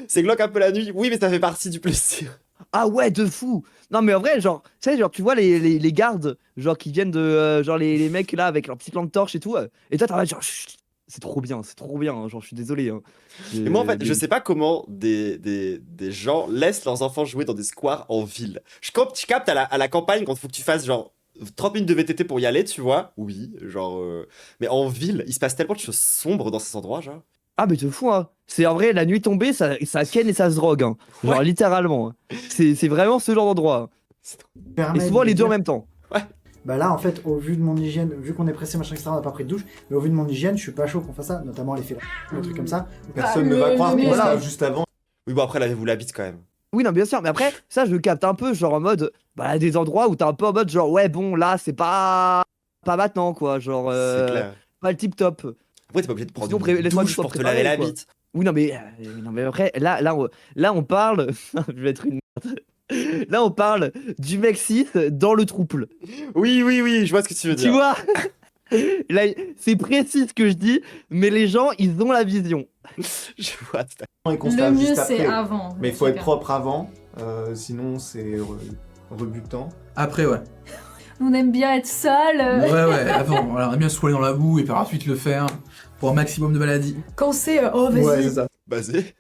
c'est glauque un peu la nuit, oui, mais ça fait partie du plaisir. Ah ouais, de fou. Non, mais en vrai, genre, tu sais, genre, tu vois les gardes, genre, qui viennent de. Genre, les mecs là avec leur petite lampe torche et tout. Et toi, t'es en mode genre, chut, c'est trop bien, hein, genre, je suis désolé. Hein. Et moi, en fait, je sais pas comment des gens laissent leurs enfants jouer dans des squares en ville. Je capte à la campagne quand il faut que tu fasses genre 30 minutes de VTT pour y aller, tu vois. Oui, genre. Mais en ville, il se passe tellement de choses sombres dans ces endroits, genre. Ah, mais de fou, hein. C'est en vrai, la nuit tombée, ça ken et ça se drogue, hein. Genre, Ouais. littéralement. Hein. C'est vraiment ce genre d'endroit. Hein. Et souvent les deux en même temps. Bah là, en fait, au vu de mon hygiène, vu qu'on est pressé, machin, etc., on n'a pas pris de douche, mais au vu de mon hygiène, je suis pas chaud qu'on fasse ça, notamment l'effet des trucs comme ça. Personne ne va croire qu'on voilà. lave juste avant. Oui, bon, après, lavez-vous la bite quand même. Oui, non, bien sûr, mais après, ça, je le capte un peu, genre en mode, bah, des endroits où t'es un peu en mode, genre, ouais, bon, là, c'est pas maintenant, quoi, genre, C'est clair. pas le tip top. Après, t'es pas obligé de prendre Sinon, une laisse-moi douche que je sois pour te laver la préparé, quoi. bite. Oui, non, mais après, là, on parle, je vais être une merde. Là, on parle du mec cis dans le trouble. Oui, je vois ce que tu veux Tu dire. vois? Là, c'est précis ce que je dis, mais les gens, ils ont la vision. Je vois tout à fait. Et qu'on se Le lave mieux, juste c'est après. avant. Mais il faut être Super. propre avant, sinon c'est rebutant. Après, ouais. On aime bien être seul. Ouais, avant. Voilà, on aime bien se rouler dans la boue et par la suite le faire pour un maximum de maladies. Quand c'est oh vas-y. Ouais, c'est ça. Basé.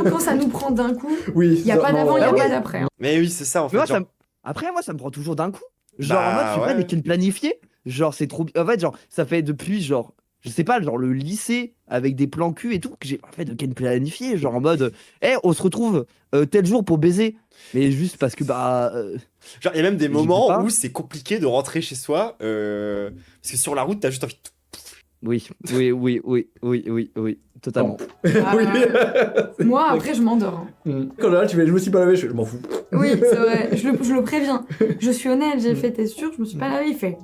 Quand ça nous prend d'un coup, Oui. il y a pas d'avant, il y a ouais. pas d'après. Hein. Mais oui, c'est ça en Mais fait. moi, genre- après, moi, ça me prend toujours d'un coup. Genre, Bah, en mode, je sais pas, ouais. des kills planifiés. Genre, c'est trop. En fait, genre, ça fait depuis, genre, je sais pas, genre, le lycée avec des plans cul et tout, que j'ai pas fait de kills planifiés. Genre, en mode, on se retrouve tel jour pour baiser. Mais juste parce que, bah. Genre, il y a même des J'y peux moments pas. où c'est compliqué de rentrer chez soi. Parce que sur la route, t'as juste envie de. Oui, totalement. Moi après je m'endors. Hein. Quand là, tu fais, je me suis pas lavé, je m'en fous. Oui c'est vrai, je le préviens. Je suis honnête, j'ai fait t'es sûr, je me suis pas lavé, il fait.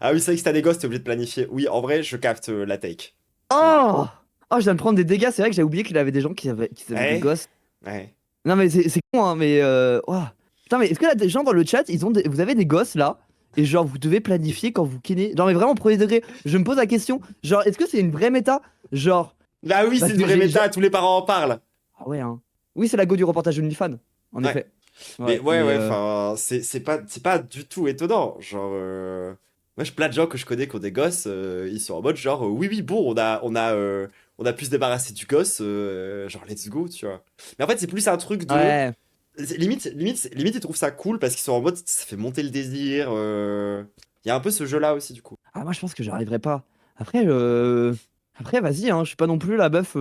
Ah oui, c'est vrai que si t'as des gosses, t'es obligé de planifier. Oui, en vrai, je capte la take. Oh! Oh, je viens de prendre des dégâts. C'est vrai que j'ai oublié qu'il avait des gens qui avaient Ouais. des gosses. Ouais. Non, mais c'est con, hein, mais. Ouah. Putain, mais est-ce que là, des gens dans le chat, vous avez des gosses là? Et genre, vous devez planifier quand vous kinez. Genre, mais vraiment, premier degré. Je me pose la question. Genre, est-ce que c'est une vraie méta? Genre. Bah oui, Parce c'est une que vraie j'ai- méta, tous les parents en parlent. Ah ouais, hein. Oui, c'est la go du reportage OnlyFans. En Ouais. effet. Mais ouais, enfin, c'est pas du tout étonnant. Genre, moi, plein de gens que je connais qui ont des gosses, ils sont en mode genre, oui, bon, on a pu se débarrasser du gosse, genre, let's go, tu vois. Mais en fait, c'est plus un truc de. Ouais. Limite, ils trouvent ça cool parce qu'ils sont en mode, ça fait monter le désir. Il y a un peu ce jeu-là aussi, du coup. Ah, moi, je pense que j'arriverai pas. Après, vas-y, hein. Je suis pas non plus la meuf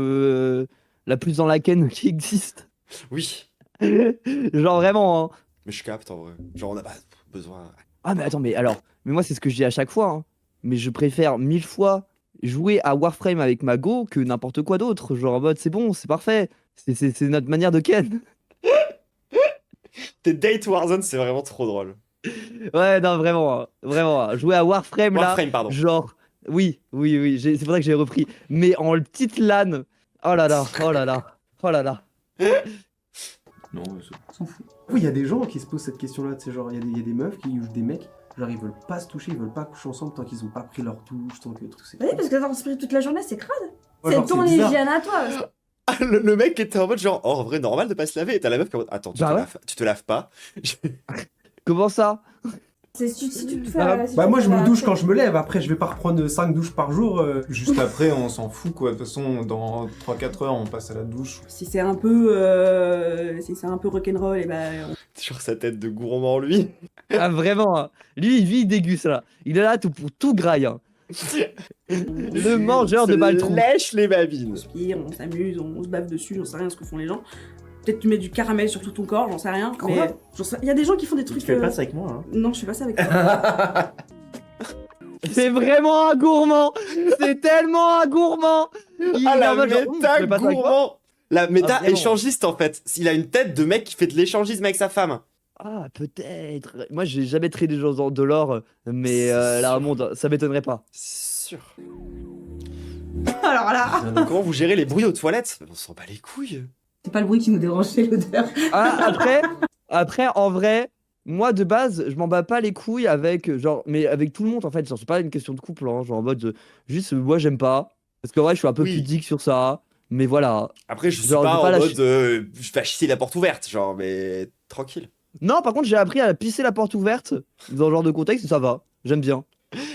la plus dans la ken qui existe. Oui, Genre, vraiment, hein. mais je capte en vrai. Genre, on a pas besoin. Ah, mais attends, mais alors. Mais moi, c'est ce que je dis à chaque fois, hein. Mais je préfère 1000 fois jouer à Warframe avec ma go que n'importe quoi d'autre. Genre, en mode, c'est bon, c'est parfait. C'est notre manière de ken. Tes date Warzone, c'est vraiment trop drôle. Ouais, non, vraiment, hein. Vraiment. Hein. Jouer à Warframe, là. Warframe, pardon. Genre, oui, c'est pour ça que j'ai repris. Mais en petite LAN. Oh là là, oh là là, oh là là. Non, S'en fout. Oui, il y a des gens qui se posent cette question-là, tu sais, genre, il y a des meufs qui ou des mecs, genre, ils veulent pas se toucher, ils veulent pas coucher ensemble tant qu'ils ont pas pris leur douche, tant que tout c'est. Oui, parce que transpirer toute la journée, c'est crade. Ouais, C'est genre, ton bizarre. hygiène à toi. Ah, le mec était en mode genre, oh, en vrai, normal de pas se laver. Et t'as la meuf qui est en mode, attends, Bah ouais. tu te laves pas. Comment ça? Si tu te fais. Bah moi je me douche quand je me lève, après je vais pas reprendre 5 douches par jour. Juste après, on s'en fout quoi. De toute façon, dans 3-4 heures, on passe à la douche. Si c'est un peu. Si c'est un peu rock'n'roll, et bah. Sur sa tête de gourmand, lui. Ah, vraiment, hein. Lui, il vit, il déguste, là. Il est là tout pour tout graille. Hein. Le mangeur de baltrons. Lèche les babines. On se pire, on s'amuse, on se bave dessus, j'en sais rien ce que font les gens. Peut-être tu mets du caramel sur tout ton corps, j'en sais rien. Quoi? Mais il y a des gens qui font des trucs. Tu fais pas ça avec moi, hein. Non, je fais pas ça avec toi. C'est vraiment un gourmand. C'est tellement un gourmand. Il Ah, est la en mode genre, méta je fais pas ça avec toi. gourmand. La méta vraiment. échangiste, en fait. Il a une tête de mec qui fait de l'échangisme avec sa femme. Ah, peut-être. Moi, j'ai jamais tradé des choses de l'or, mais là, monde, ça m'étonnerait pas. C'est sûr. Alors là. Comment vous gérez les bruits aux toilettes? On s'en bat les couilles. C'est pas le bruit qui nous dérange, c'est l'odeur. Ah, après, en vrai, moi de base, je m'en bats pas les couilles avec, genre, mais avec tout le monde en fait. Genre, c'est pas une question de couple, hein, genre en mode, juste, moi j'aime pas. Parce qu'en vrai, je suis un peu pudique sur ça, mais voilà. Après, je suis Genre, pas je vais en pas mode, je vais chier la porte ouverte, genre, mais tranquille. Non, par contre, j'ai appris à pisser la porte ouverte dans ce genre de contexte, et ça va. J'aime bien.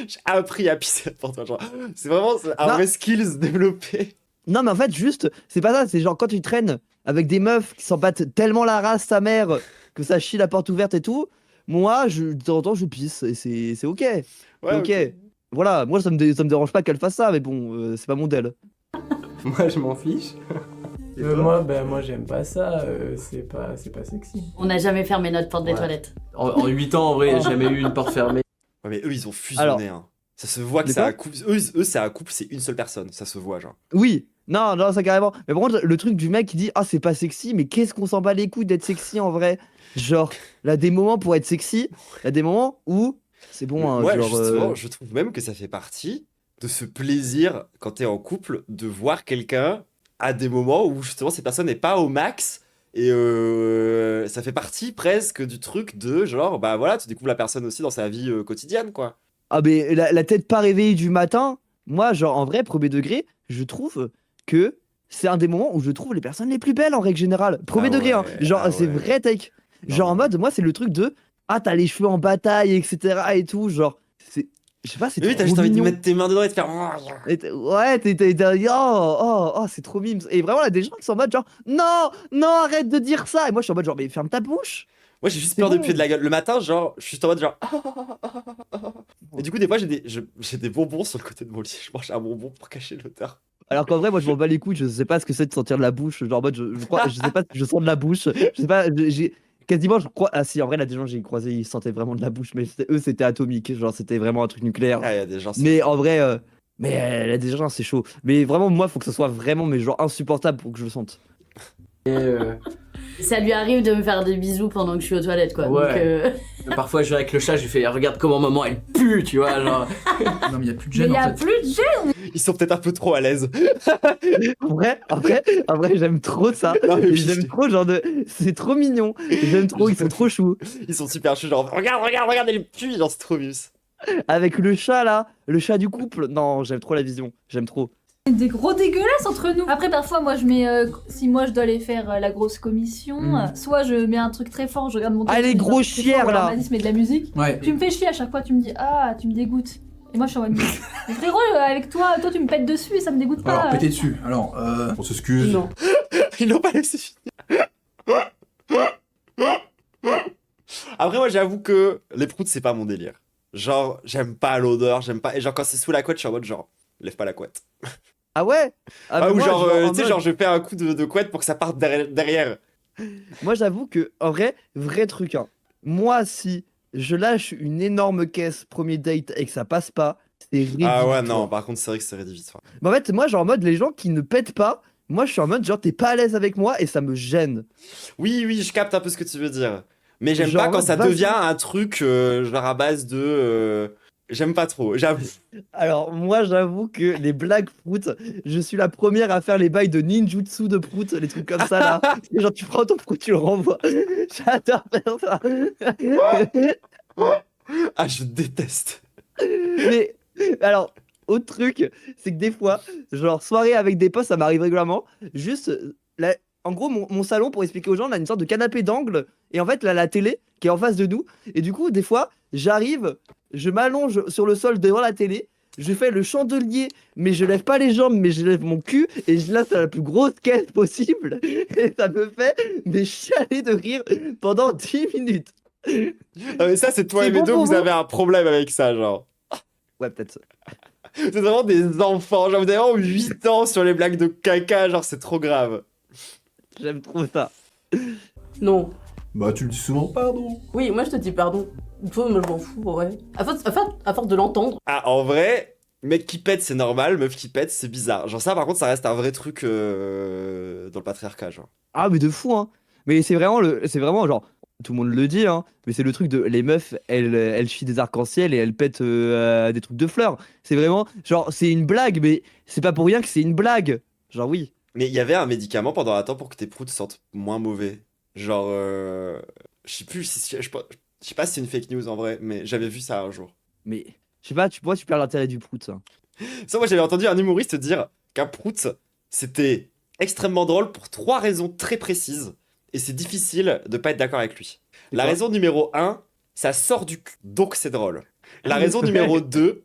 J'ai appris à pisser la porte ouverte, genre, c'est vraiment un vrai skills développé. Non, mais en fait, juste, c'est pas ça. C'est genre quand tu traînes avec des meufs qui s'en battent tellement la race, sa mère, que ça chie la porte ouverte et tout. Moi, de temps en temps, je pisse et c'est ok. Ouais, ok. Voilà, moi, ça me dérange pas qu'elle fasse ça, mais bon, c'est pas mon del. Moi je m'en fiche. Moi j'aime pas ça, c'est pas sexy. On n'a jamais fermé notre porte des toilettes. En 8 ans, en vrai, j'ai jamais eu une porte fermée. Ouais, mais eux, ils ont fusionné, hein. Ça se voit que Mais c'est quoi un couple. Eux, c'est un couple, c'est une seule personne. Ça se voit, genre. Oui, non, ça carrément. Mais par contre, le truc du mec qui dit ah c'est pas sexy, mais qu'est-ce qu'on s'en bat les couilles d'être sexy en vrai. Genre, là des moments pour être sexy, là des moments où c'est bon. Hein, Ouais, genre, justement, je trouve même que ça fait partie de ce plaisir quand t'es en couple de voir quelqu'un à des moments où justement cette personne n'est pas au max. Et ça fait partie presque du truc de genre, bah voilà, tu découvres la personne aussi dans sa vie quotidienne, quoi. Ah mais la tête pas réveillée du matin, moi genre en vrai premier degré, je trouve que c'est un des moments où je trouve les personnes les plus belles en règle générale. Premier degré, hein. Genre c'est vrai take. Genre en mode moi c'est le truc de ah t'as les cheveux en bataille etc et tout genre c'est je sais pas c'est Oui, trop t'as juste envie de mignon. mettre tes mains dedans et de faire. Ouais t'es oh c'est trop mimes et vraiment là des gens qui sont en mode genre non arrête de dire ça et moi je suis en mode genre mais ferme ta bouche. Moi j'ai juste peur de puer de la gueule. Le matin, genre, je suis juste en mode genre. Et du coup, des fois, j'ai des bonbons sur le côté de mon lit. Je mange un bonbon pour cacher l'odeur. Alors qu'en vrai, moi, je m'en bats les couilles. Je sais pas ce que c'est de sentir de la bouche. Genre, en mode, je crois, je sais pas si je sens de la bouche. Je sais pas, j'ai quasiment, je crois. Ah, si, en vrai, là, des gens, j'ai croisé, ils sentaient vraiment de la bouche. Mais eux, c'était atomique. Genre, c'était vraiment un truc nucléaire. Ah, y a des gens. Mais en vrai, là, des gens, c'est chaud. Mais vraiment, moi, faut que ça soit vraiment, mais genre, insupportable pour que je le sente. Ça lui arrive de me faire des bisous pendant que je suis aux toilettes, quoi. Ouais. Donc, Parfois, je vais avec le chat, je lui fais regarde comment maman elle pue, tu vois, genre. Non, mais il y a plus de mais gêne il y en a fait. plus de gêne. Ils sont peut-être un peu trop à l'aise. En vrai, j'aime trop ça. Non, mais J'aime trop, genre, c'est trop mignon. J'aime trop, ils sont trop choux. Ils sont super chauds, genre, regarde, elle pue, genre, c'est trop mus. Avec le chat, là, le chat du couple. Non, j'aime trop la vision. J'aime trop. Des gros dégueulasses entre nous. Après, parfois, moi, je mets. Si moi, je dois aller faire la grosse commission, soit je mets un truc très fort, je regarde mon Ah, les gros chières, là. Je mets de la musique. Ouais. Tu me fais chier à chaque fois, tu me dis, ah, tu me dégoûtes. Et moi, je suis en mode. Mais frérot, avec toi, tu me pètes dessus et ça me dégoûte pas. Alors, péter dessus. Alors, on s'excuse. Non. Ils l'ont pas laissé finir. Après, moi, j'avoue que les proutes, c'est pas mon délire. Genre, j'aime pas l'odeur, j'aime pas. Et genre, quand c'est sous la couette, je suis en mode genre, lève pas la couette. Ah ouais Ah, ou moi, genre, en tu sais, mode- genre, je fais un coup de couette pour que ça parte derrière. Moi, j'avoue que, en vrai truc, hein. Moi, si je lâche une énorme caisse premier date et que ça passe pas, c'est ridicule. Ah ouais, non, par contre, c'est vrai que c'est rédhibitoire. Mais en fait, moi, genre en mode, les gens qui ne pètent pas, moi, je suis en mode, genre, t'es pas à l'aise avec moi et ça me gêne. Oui, je capte un peu ce que tu veux dire. Mais j'aime Genre, pas quand ça vas-y. devient un truc, genre, à base de. J'aime pas trop, j'avoue. Alors, moi, j'avoue que les blagues proutes, je suis la première à faire les bails de ninjutsu de prout, les trucs comme ça, là. Et genre, tu prends ton prout, tu le renvoies. J'adore faire ça. Ah, je déteste. Mais, alors, autre truc, c'est que des fois, genre, soirée avec des potes, ça m'arrive régulièrement. Juste, en gros, mon salon, pour expliquer aux gens, on a une sorte de canapé d'angle Et en fait, là, la télé qui est en face de nous. Et du coup, des fois, j'arrive, je m'allonge sur le sol devant la télé. Je fais le chandelier, mais je lève pas les jambes, mais je lève mon cul. Et je laisse la plus grosse caisse possible. Et ça me fait chialer de rire pendant 10 minutes. Ah, mais ça, c'est toi et bon Médo, pour vous vous avez un problème avec ça, genre. Ouais, peut-être ça. Vous êtes vraiment des enfants, genre vous avez vraiment 8 ans sur les blagues de caca, genre c'est trop grave. J'aime trop ça. Non. Bah, tu me dis souvent pardon. Oui, moi je te dis pardon. Toi, moi je m'en fous, ouais. À force de l'entendre. Ah, en vrai, mec qui pète, c'est normal, meuf qui pète, c'est bizarre. Genre ça, par contre, ça reste un vrai truc dans le patriarcat, genre. Ah, mais de fou, hein. Mais c'est vraiment genre, tout le monde le dit, hein. Mais c'est le truc de les meufs, elles chient des arcs-en-ciel et elles pètent des trucs de fleurs. C'est vraiment, genre, c'est une blague, mais c'est pas pour rien que c'est une blague. Genre, oui. Mais il y avait un médicament pendant un temps pour que tes proutes sentent moins mauvais. Genre, je sais plus, je sais pas si c'est une fake news en vrai, mais j'avais vu ça un jour. Mais, je sais pas, tu perds l'intérêt du prout, ça. Ça, moi j'avais entendu un humoriste dire qu'un prout, c'était extrêmement drôle pour 3 raisons très précises, et c'est difficile de pas être d'accord avec lui. La raison numéro 1, ça sort du cul, donc c'est drôle. La raison numéro 2,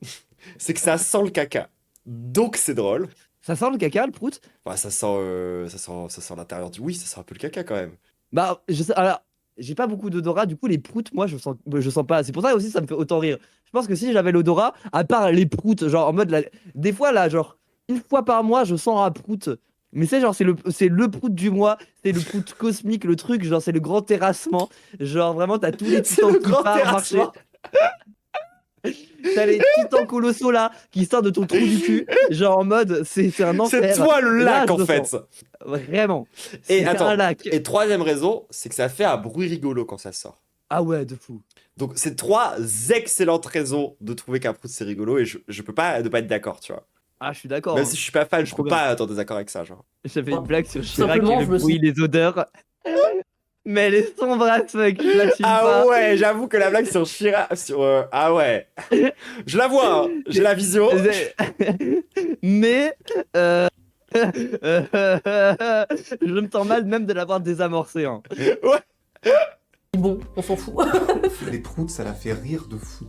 c'est que ça sent le caca, donc c'est drôle. Ça sent le caca, le prout? Bah, ça sent l'intérieur du... Oui, ça sent un peu le caca quand même. Bah, je sais, alors, j'ai pas beaucoup d'odorat, du coup, les proutes, moi, je sens pas. C'est pour ça aussi, ça me fait autant rire. Je pense que si j'avais l'odorat, à part les proutes, genre en mode, des fois, là, genre, une fois par mois, je sens un prout. Mais c'est genre, c'est le prout du mois, c'est le prout cosmique, le truc, genre, c'est le grand terrassement. Genre, vraiment, t'as tous les titans qui partent marcher. T'as les titans colossaux là qui sortent de ton trou du cul, genre en mode c'est un enfer. C'est toi le lac Là, en fait. Vraiment. Et C'est attends, un lac. et troisième raison, c'est que ça fait un bruit rigolo quand ça sort. Ah ouais, de fou. Donc c'est 3 excellentes raisons de trouver qu'un prout c'est rigolo et je peux pas ne pas être d'accord, tu vois. Ah, je suis d'accord. Même hein. si je suis pas fan, je peux pas être en désaccord avec ça, genre. J'avais une blague sur Chirac Simplement, et je le me bruit, les odeurs. Mais elle est sombre as fuck, je l'assume Ah pas. ouais, j'avoue que la blague sur Chirac, ah ouais. Je la vois, hein. J'ai la vision. Mais je me sens mal même de l'avoir désamorcé. Hein. Ouais. Bon, on s'en fout. Les proutes, ça la fait rire de fou.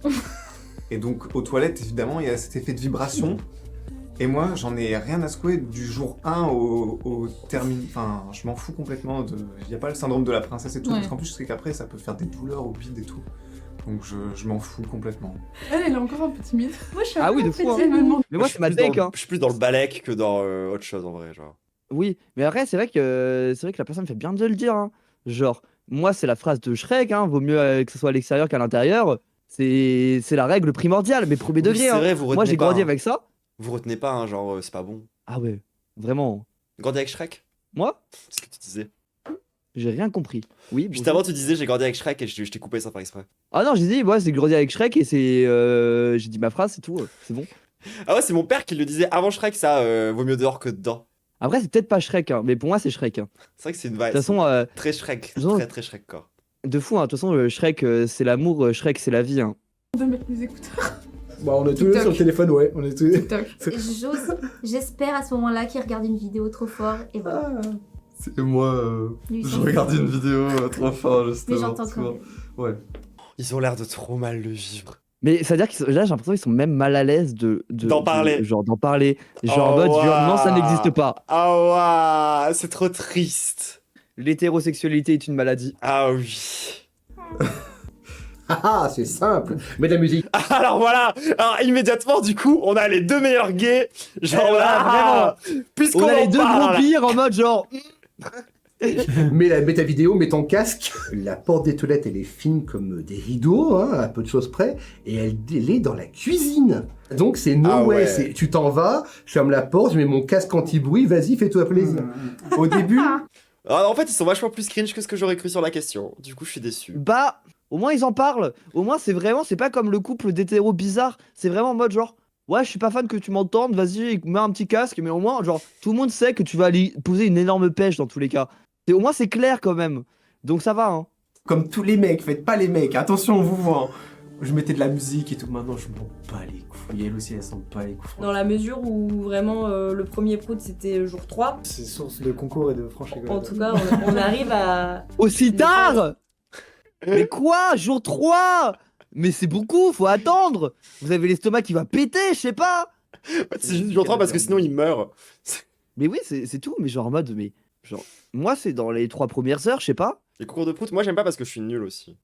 Et donc, aux toilettes, évidemment, il y a cet effet de vibration. Et moi, j'en ai rien à secouer du jour 1 au termine. Enfin, je m'en fous complètement de. Il n'y a pas le syndrome de la princesse et tout, Ouais. parce qu'en plus, je sais qu'après, ça peut faire des douleurs au bide et tout. Donc, je m'en fous complètement. Elle est encore un peu timide. Moi, je suis Ah un oui, peu de fou. petite, elle me demande. Mais moi, je c'est ma suis plus deck. dans- Hein. Je suis plus dans le balèque que dans autre chose en vrai, genre. Oui, mais après, c'est vrai que la personne fait bien de le dire. Hein. Genre, moi, c'est la phrase de Shrek. Hein. Vaut mieux que ce soit à l'extérieur qu'à l'intérieur. C'est la règle primordiale, mais premier Oui, degré. c'est Hein. vrai, vous Moi, retenez j'ai pas, grandi hein. avec ça. Vous retenez pas, hein, genre, c'est pas bon. Ah ouais, vraiment. Grandi avec Shrek? Moi, C'est ce que tu disais. j'ai rien compris. Oui, Juste bonjour. avant, tu disais j'ai grandi avec Shrek et je t'ai coupé sans faire exprès. Ah non, j'ai dit, ouais, c'est grandi avec Shrek et c'est. J'ai dit ma phrase, c'est tout. C'est bon. Ah ouais, c'est mon père qui le disait avant Shrek, ça vaut mieux dehors que dedans. Après, c'est peut-être pas Shrek, hein, mais pour moi, c'est Shrek. Hein. C'est vrai que c'est une De vibe. toute façon, Très Shrek, façon- très Shrek quoi. de fou, hein. De toute façon, Shrek, c'est l'amour, Shrek, c'est la vie. Hein. De mettre les écouteurs. Bah, on est tous les deux sur le téléphone, ouais. On est tous les... J'espère à ce moment-là qu'il regarde une vidéo trop fort et voilà. C'est moi, Lui, je c'est- regardais une vidéo trop fort, justement. Mais j'entends quand même. Ouais. Ils ont l'air de trop mal le vivre. Mais ça veut dire que là, j'ai l'impression qu'ils sont même mal à l'aise D'en parler. Genre d'en parler. Genre en Oh, mode, waouh. genre, non, ça n'existe pas. Ah ouais, c'est trop triste. L'hétérosexualité est une maladie. Ah oui. Ah, c'est simple. Mets de la musique. Alors voilà, alors immédiatement du coup, on a les 2 meilleurs gays. Genre Eh voilà, là, puisqu'on On a les en deux parle. gros pires en mode genre. Mets ta vidéo, mets ton casque. La porte des toilettes, elle est fine comme des rideaux, hein, à peu de choses près, et elle est dans la cuisine. Donc c'est no Ah way, ouais. c'est tu t'en vas, je ferme la porte, je mets mon casque anti-bruit, vas-y, fais-toi plaisir. Au début, Alors, en fait, ils sont vachement plus cringe que ce que j'aurais cru sur la question. Du coup, je suis déçu. Bah, au moins ils en parlent. Au moins c'est pas comme le couple d'hétéros bizarres. C'est vraiment en mode genre, ouais, je suis pas fan que tu m'entendes, vas-y, mets un petit casque, mais au moins, genre, tout le monde sait que tu vas aller poser une énorme pêche dans tous les cas. Au moins c'est clair quand même. Donc ça va, hein. Comme tous les mecs, faites pas les mecs, attention, on vous voit. Je mettais de la musique et tout, maintenant je m'en bats les couilles. Elle aussi, elle s'en bat les couilles. Dans la mesure où vraiment le premier prout c'était jour 3. C'est source de concours et de franche rigolade. En tout cas, on arrive à. Aussi tard Mais quoi? Jour 3? Mais c'est beaucoup, faut attendre. Vous avez l'estomac qui va péter, je sais pas. C'est juste jour 3 parce que sinon il meurt. Mais oui, c'est tout. Mais genre en mode, mais genre, moi c'est dans les 3 premières heures, je sais pas. Les concours de prout, moi j'aime pas parce que je suis nul aussi.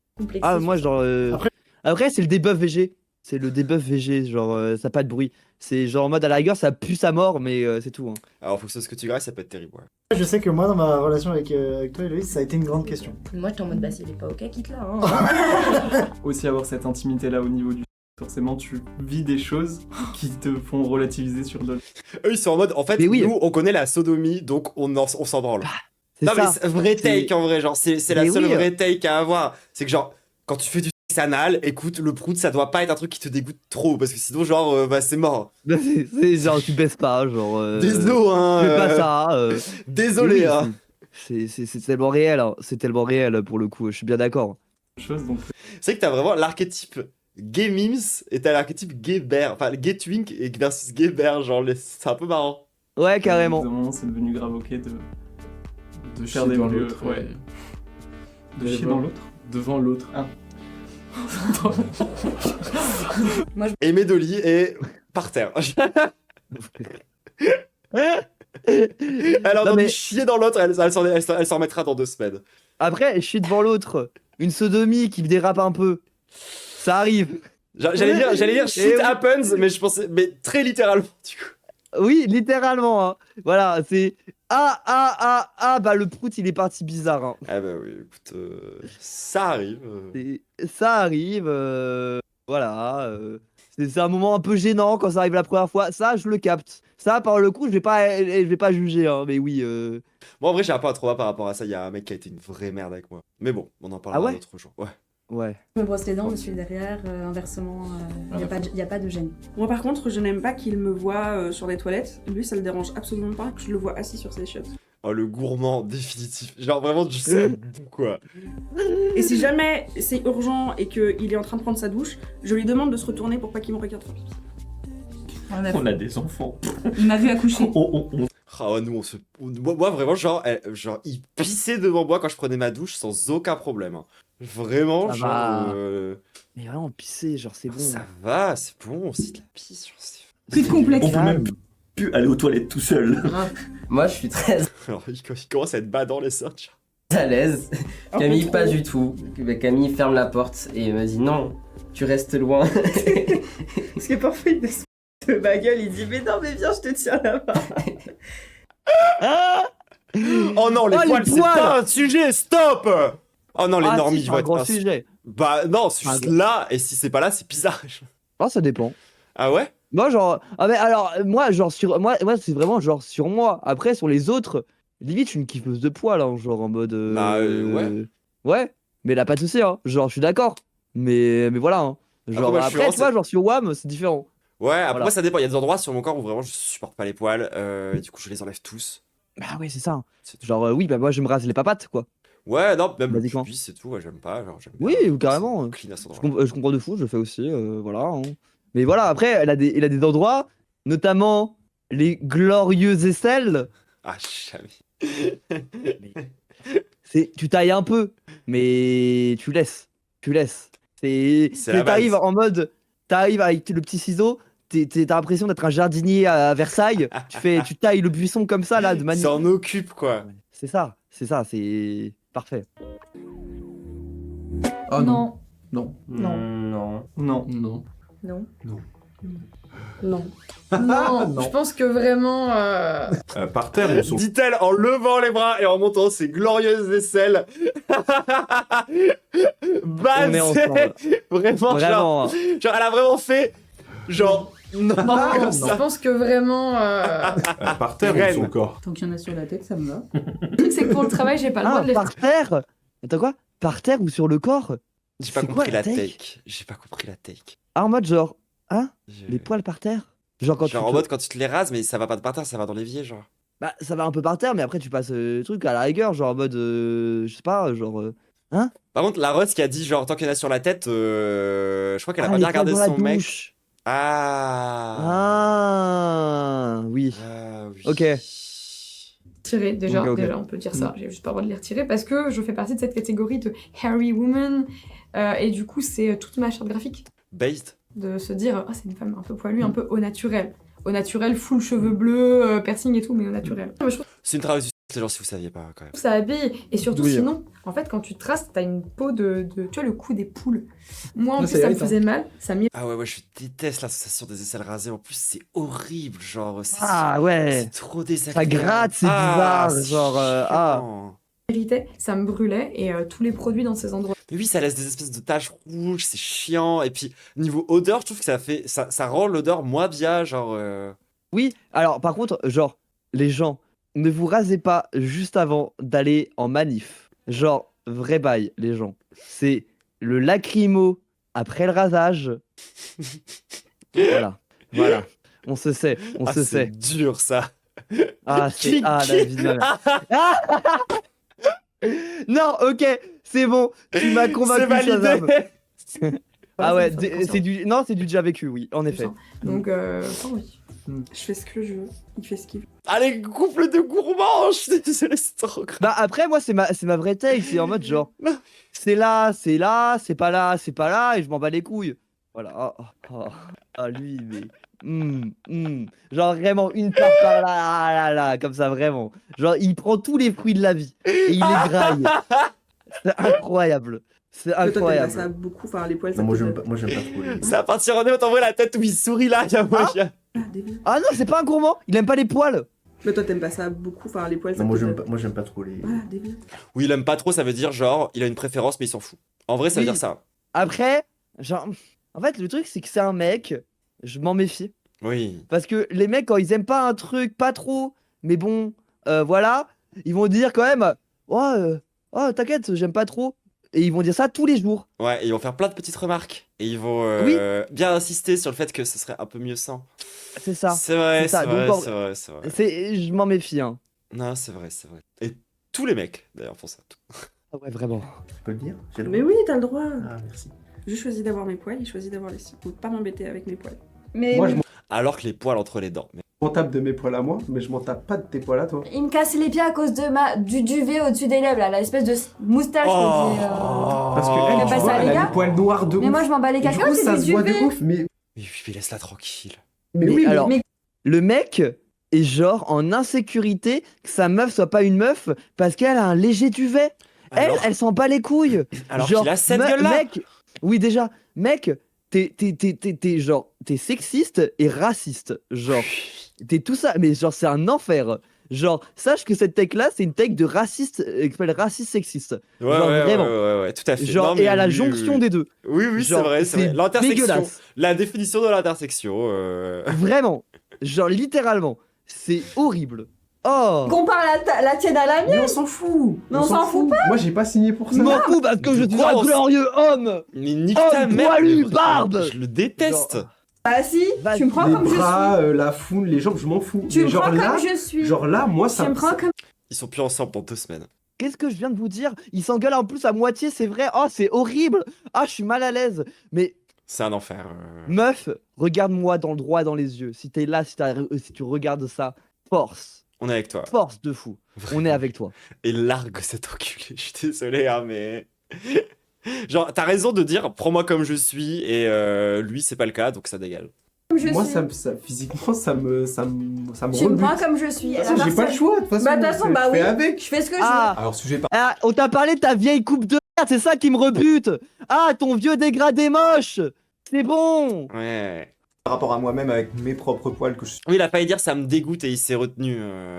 Ah, moi genre. Après c'est le debuff VG. C'est le debuff VG, genre ça a pas de bruit. C'est genre en mode à la rigueur ça pue sa mort, mais c'est tout. Hein. Alors faut que ce que tu graisses, ça peut être terrible. Ouais. Je sais que moi, dans ma relation avec toi, Héloïse, ça a été une grande question. Moi, j'étais en mode, bah, s'il est pas ok, quitte là. Hein. Aussi avoir cette intimité-là au niveau du... Forcément, tu vis des choses qui te font relativiser sur d'autres. Eux ils sont en mode, en fait, nous on connaît la sodomie, donc on s'en branle. Non mais c'est vrai take en vrai, genre c'est la seule vraie take à avoir. C'est que genre, quand tu fais du sexe anal, écoute, le prout ça doit pas être un truc qui te dégoûte trop, parce que sinon genre, bah c'est mort. C'est genre tu baisses pas, genre... Désolé hein. Fais pas ça. Désolé oui, hein. C'est tellement réel, hein. C'est tellement réel pour le coup, je suis bien d'accord. C'est que t'as vraiment l'archétype gay memes et t'as l'archétype gay bear, enfin gay twink et versus gay bear, genre c'est un peu marrant. Ouais, carrément. Moment, c'est devenu grave ok de chier faire des dans lieux, l'autre, ouais. De chier Devant- dans l'autre. Devant l'autre. Ah. Et Médoli est par terre. Elle a entendu chier dans l'autre, elle s'en remettra dans 2 semaines. Après, je suis devant l'autre. Une sodomie qui me dérape un peu. Ça arrive. J'allais dire shit happens, mais je pensais, mais très littéralement, du coup. Oui, littéralement. Hein. Voilà, c'est bah le prout il est parti bizarre. Hein. Ah bah oui, écoute, ça arrive. Ça arrive. Voilà. C'est un moment un peu gênant quand ça arrive la première fois. Ça, je le capte. Ça, par le coup, je vais pas juger. Hein, mais oui. Moi, en vrai, j'ai un peu un trauma par rapport à ça. Il y a un mec qui a été une vraie merde avec moi. Mais bon, on en parlera un autre jour. Ouais. Ouais. Je me brosse les dents, je suis derrière, inversement, il n'y a pas de gêne. Moi par contre, je n'aime pas qu'il me voit sur les toilettes. Lui, ça le dérange absolument pas que je le vois assis sur ses chiottes. Oh, le gourmand définitif. Genre vraiment, tu sais quoi. Et si jamais c'est urgent et qu'il est en train de prendre sa douche, je lui demande de se retourner pour pas qu'il me regarde faire pipi. On a des enfants. Il m'a vu accoucher. Ah ouais, nous, moi, vraiment, genre, il pissait devant moi quand je prenais ma douche sans aucun problème. Hein. Vraiment, Ça genre... va. Mais vraiment, pisser, genre c'est bon. Ça va, c'est bon, c'est de la pisse. Genre, Plus de complexe. On peut même plus aller aux toilettes tout seul. Moi, je suis très Alors, il commence à être badant les sorts. à l'aise. Un peu Camille, trop. pas du tout. Bah, Camille ferme la porte et me dit non, tu restes loin. Parce que parfois il descend de ma gueule, il dit mais non mais viens, je te tiens là-bas. Oh non, les poils, c'est pas un sujet, stop. Oh non, les Ah, normies, si, c'est vont un être grand sujet. Bah non, c'est juste là, et si c'est pas là, c'est bizarre. Ah, ça dépend. Ah ouais? Moi, genre. Ah, mais alors, moi, genre, moi c'est vraiment genre sur moi. Après, sur les autres, limite, je suis une kiffeuse de poils, hein, genre en mode. Ouais. Ouais, mais là, pas de soucis, hein. Genre, je suis d'accord. Mais voilà, hein. Genre, moi, je suis après, vraiment- tu vois, genre sur WAM, c'est différent. Ouais, après Voilà. moi, ça dépend. Il y a des endroits sur mon corps où vraiment je supporte pas les poils, et du coup, je les enlève tous. Bah ouais, c'est ça. Hein. Genre, oui, bah moi, je me rase les papates, quoi. Ouais, non, même le Basiquement. pubis, c'est tout, ouais, j'aime pas. Genre, j'aime Oui, bien, ou carrément. c'est clean à cet Je, endroit. je comprends de fou, je le fais aussi, voilà. Hein. Mais voilà, après, elle a des endroits, notamment les glorieuses aisselles. Ah, jamais. Tu tailles un peu, mais tu laisses. C'est la T'arrives base. en mode, t'arrives avec le petit ciseau, t'as l'impression d'être un jardinier à Versailles. Tu tailles le buisson comme ça là, de manière. S'en occupe, quoi. C'est ça, c'est parfait. Ah non. Non. Non. Non. Non. Non. Non. Non. Non. Non. Je pense que vraiment. Par terre, on s'en Dit-elle en levant les bras et en montant ses glorieuses aisselles. On est ensemble. Vraiment, Vraiment. genre, elle a vraiment fait, genre, non, comme Je ça. pense que vraiment. par terre Reine. ou son corps. Tant qu'il y en a sur la tête, ça me va. Le truc, c'est que pour le travail, j'ai pas le droit Ah, de les par terre. Attends quoi? Par terre ou sur le corps? J'ai pas C'est quoi, compris la take take. J'ai pas compris la take. Ah, en mode genre, hein? Je- Les poils par terre? Genre quand Genre tu en te- mode quand tu te les rases, mais ça va pas de par terre, ça va dans l'évier, genre. Bah, ça va un peu par terre, mais après tu passes le truc à la rigueur, genre en mode, je sais pas, genre, hein? Par contre, la Rose qui a dit, genre, tant qu'il y en a sur la tête, je crois qu'elle a Ah, pas les bien regardé poils dans la son mec. douche. Ah. Ah, oui. Ah, oui. Ok. Tirer, déjà, Ok. déjà, on peut dire ça. J'ai juste pas le droit de les retirer parce que je fais partie de cette catégorie de hairy woman. Et du coup, c'est toute ma charte graphique. Based. De se dire, ah, c'est une femme un peu poilue, un peu au naturel. Au naturel, full cheveux bleus, piercing et tout, mais au naturel. Je trouve C'est une travailleuse du genre si vous saviez pas quand même. que ça habille. Et surtout, Oui. sinon, en fait, quand tu traces, t'as une peau de. Tu vois, le cou des poules. Moi, en Ouais, plus, c'est ça me vrai, faisait mal. Ça m'y. Ah ouais, je déteste la sensation des aisselles rasées. En plus, c'est horrible, genre. Ah ouais. C'est trop Ça désagréable. gratte, c'est bizarre, c'est genre. Ah. chiant. irritait, ça me brûlait. Et tous les produits dans ces endroits. Mais oui, ça laisse des espèces de taches rouges, c'est chiant. Et puis, niveau odeur, je trouve que ça rend l'odeur moins bien, genre. Oui, alors par contre, genre, les gens, ne vous rasez pas juste avant d'aller en manif. Genre, vrai bail, les gens. C'est le lacrymo après le rasage. Voilà. On se sait, on se sait. C'est dur, ça. Ah, c'est. Ah, la vie de ma mère. Ah non, ok, c'est bon, tu m'as convaincu, C'est validé. Shazam. Ah ouais, c'est du. Non, c'est du déjà vécu, oui, en effet. Donc, oui. Je fais ce que je veux, il fait ce qu'il veut. Allez, couple de gourmands, je suis désolé, c'est trop grave. Bah après, moi, c'est ma vraie take, c'est en mode genre, c'est là, c'est pas là, c'est pas là, et je m'en bats les couilles. Voilà. Lui, mais. Genre vraiment une part par là, là, comme ça, vraiment. Genre, il prend tous les fruits de la vie et il les graille. C'est incroyable. C'est Toi, t'aimes pas incroyable. ça beaucoup, enfin les poils, ça moi te- j'aime pas trop les. Ça va partir en émeute, en vrai, la tête où il sourit là, il y a moyen. Ah non, c'est pas un gourmand, il aime pas les poils. Mais toi, t'aimes pas ça beaucoup, enfin les poils, ça Non, moi te- j'aime pas trop les. Voilà, débile. Oui, il aime pas trop, ça veut dire genre, il a une préférence, mais il s'en fout. En vrai, ça veut Oui. dire ça. Après, genre, en fait, le truc, c'est que c'est un mec, je m'en méfie. Oui. Parce que les mecs, quand ils aiment pas un truc, pas trop, mais bon, voilà, ils vont dire quand même, oh, t'inquiète, j'aime pas trop. Et ils vont dire ça tous les jours. Ouais, et ils vont faire plein de petites remarques. Et ils vont bien insister sur le fait que ce serait un peu mieux sans. C'est ça. C'est vrai, c'est Donc, vrai, en- c'est vrai, c'est vrai. Je m'en méfie, hein. Non, c'est vrai, c'est vrai. Et tous les mecs, d'ailleurs, font ça. Ah ouais, vraiment. Tu peux le dire J'ai le Mais droit. oui, t'as le droit. Ah, merci. Je choisis d'avoir mes poils, il choisit d'avoir les siens. Faut pas m'embêter avec mes poils. Mais Moi, je m'en Alors que les poils entre les dents. Mais... tape de mes poils à moi, mais je m'en tape pas de tes poils à toi. il me cassait les pieds à cause de du duvet au-dessus des lèvres, là, l'espèce de moustache. Oh. Parce que On elle, fait tu pas vois, ça, elle les a gars les poils noirs de Mais ouf. moi, je m'en bats les Et du cacahuètes, coup, c'est ça du se voit de duvet. ouf, mais Mais laisse-la tranquille. mais Mais oui, alors, mais le mec est genre en insécurité que sa meuf soit pas une meuf parce qu'elle a un léger duvet. Alors- Elle s'en bat les couilles. Alors genre, qu'il a cette gueule-là. Mec, oui déjà, mec, t'es sexiste et raciste. Genre, t'es tout ça, mais genre c'est un enfer. Genre, sache que cette tech là, c'est une tech de raciste, qui s'appelle raciste sexiste. Ouais, genre ouais, vraiment. ouais, tout à fait. Genre, Non, mais et à la oui, jonction oui. des deux. Oui, oui, c'est Genre, vrai, c'est vrai. L'intersection. dégueulasse. La définition de l'intersection. Vraiment. Genre, littéralement. C'est horrible. Oh! Compare la tienne à la mais mienne. on s'en fout. Mais on s'en fout pas. Moi, j'ai pas signé pour Je ça. m'en fous parce que je suis un Grosse. glorieux homme! Mais nique Oh, ta mère. poilu, mais- barbe. Je le déteste. Bah si, tu me prends Les comme je bras, suis. la foule, les jambes, je m'en fous. Tu Mais me genre prends là, comme je suis. genre là, moi, ça. Tu me prends comme... Ils sont plus ensemble pour 2 semaines. Qu'est-ce que je viens de vous dire? Il s'engueule en plus à moitié, c'est vrai. Oh, c'est horrible. Ah, je suis mal à l'aise. Mais C'est un enfer. meuf, regarde-moi droit dans les yeux. Si t'es là, si tu regardes ça, force. On est avec toi. Force de fou. On est avec toi. Et largue cet enculé. Je suis désolé, hein, mais. Genre, t'as raison de dire prends-moi comme je suis, et lui, c'est pas le cas, donc ça dégage. Moi, suis. physiquement, ça me Tu me rebute. prends comme je suis. De toute façon, j'ai pas le choix, de toute façon. Bah de toute façon, je bah fais oui. avec. Je fais ce que je Ah, Alors, sujet par. ah, on t'a parlé de ta vieille coupe de merde, c'est ça qui me rebute. Ah, ton vieux dégradé moche. C'est bon. Ouais. Par rapport à moi-même avec mes propres poils que je Oui, il a failli dire ça me dégoûte et il s'est retenu.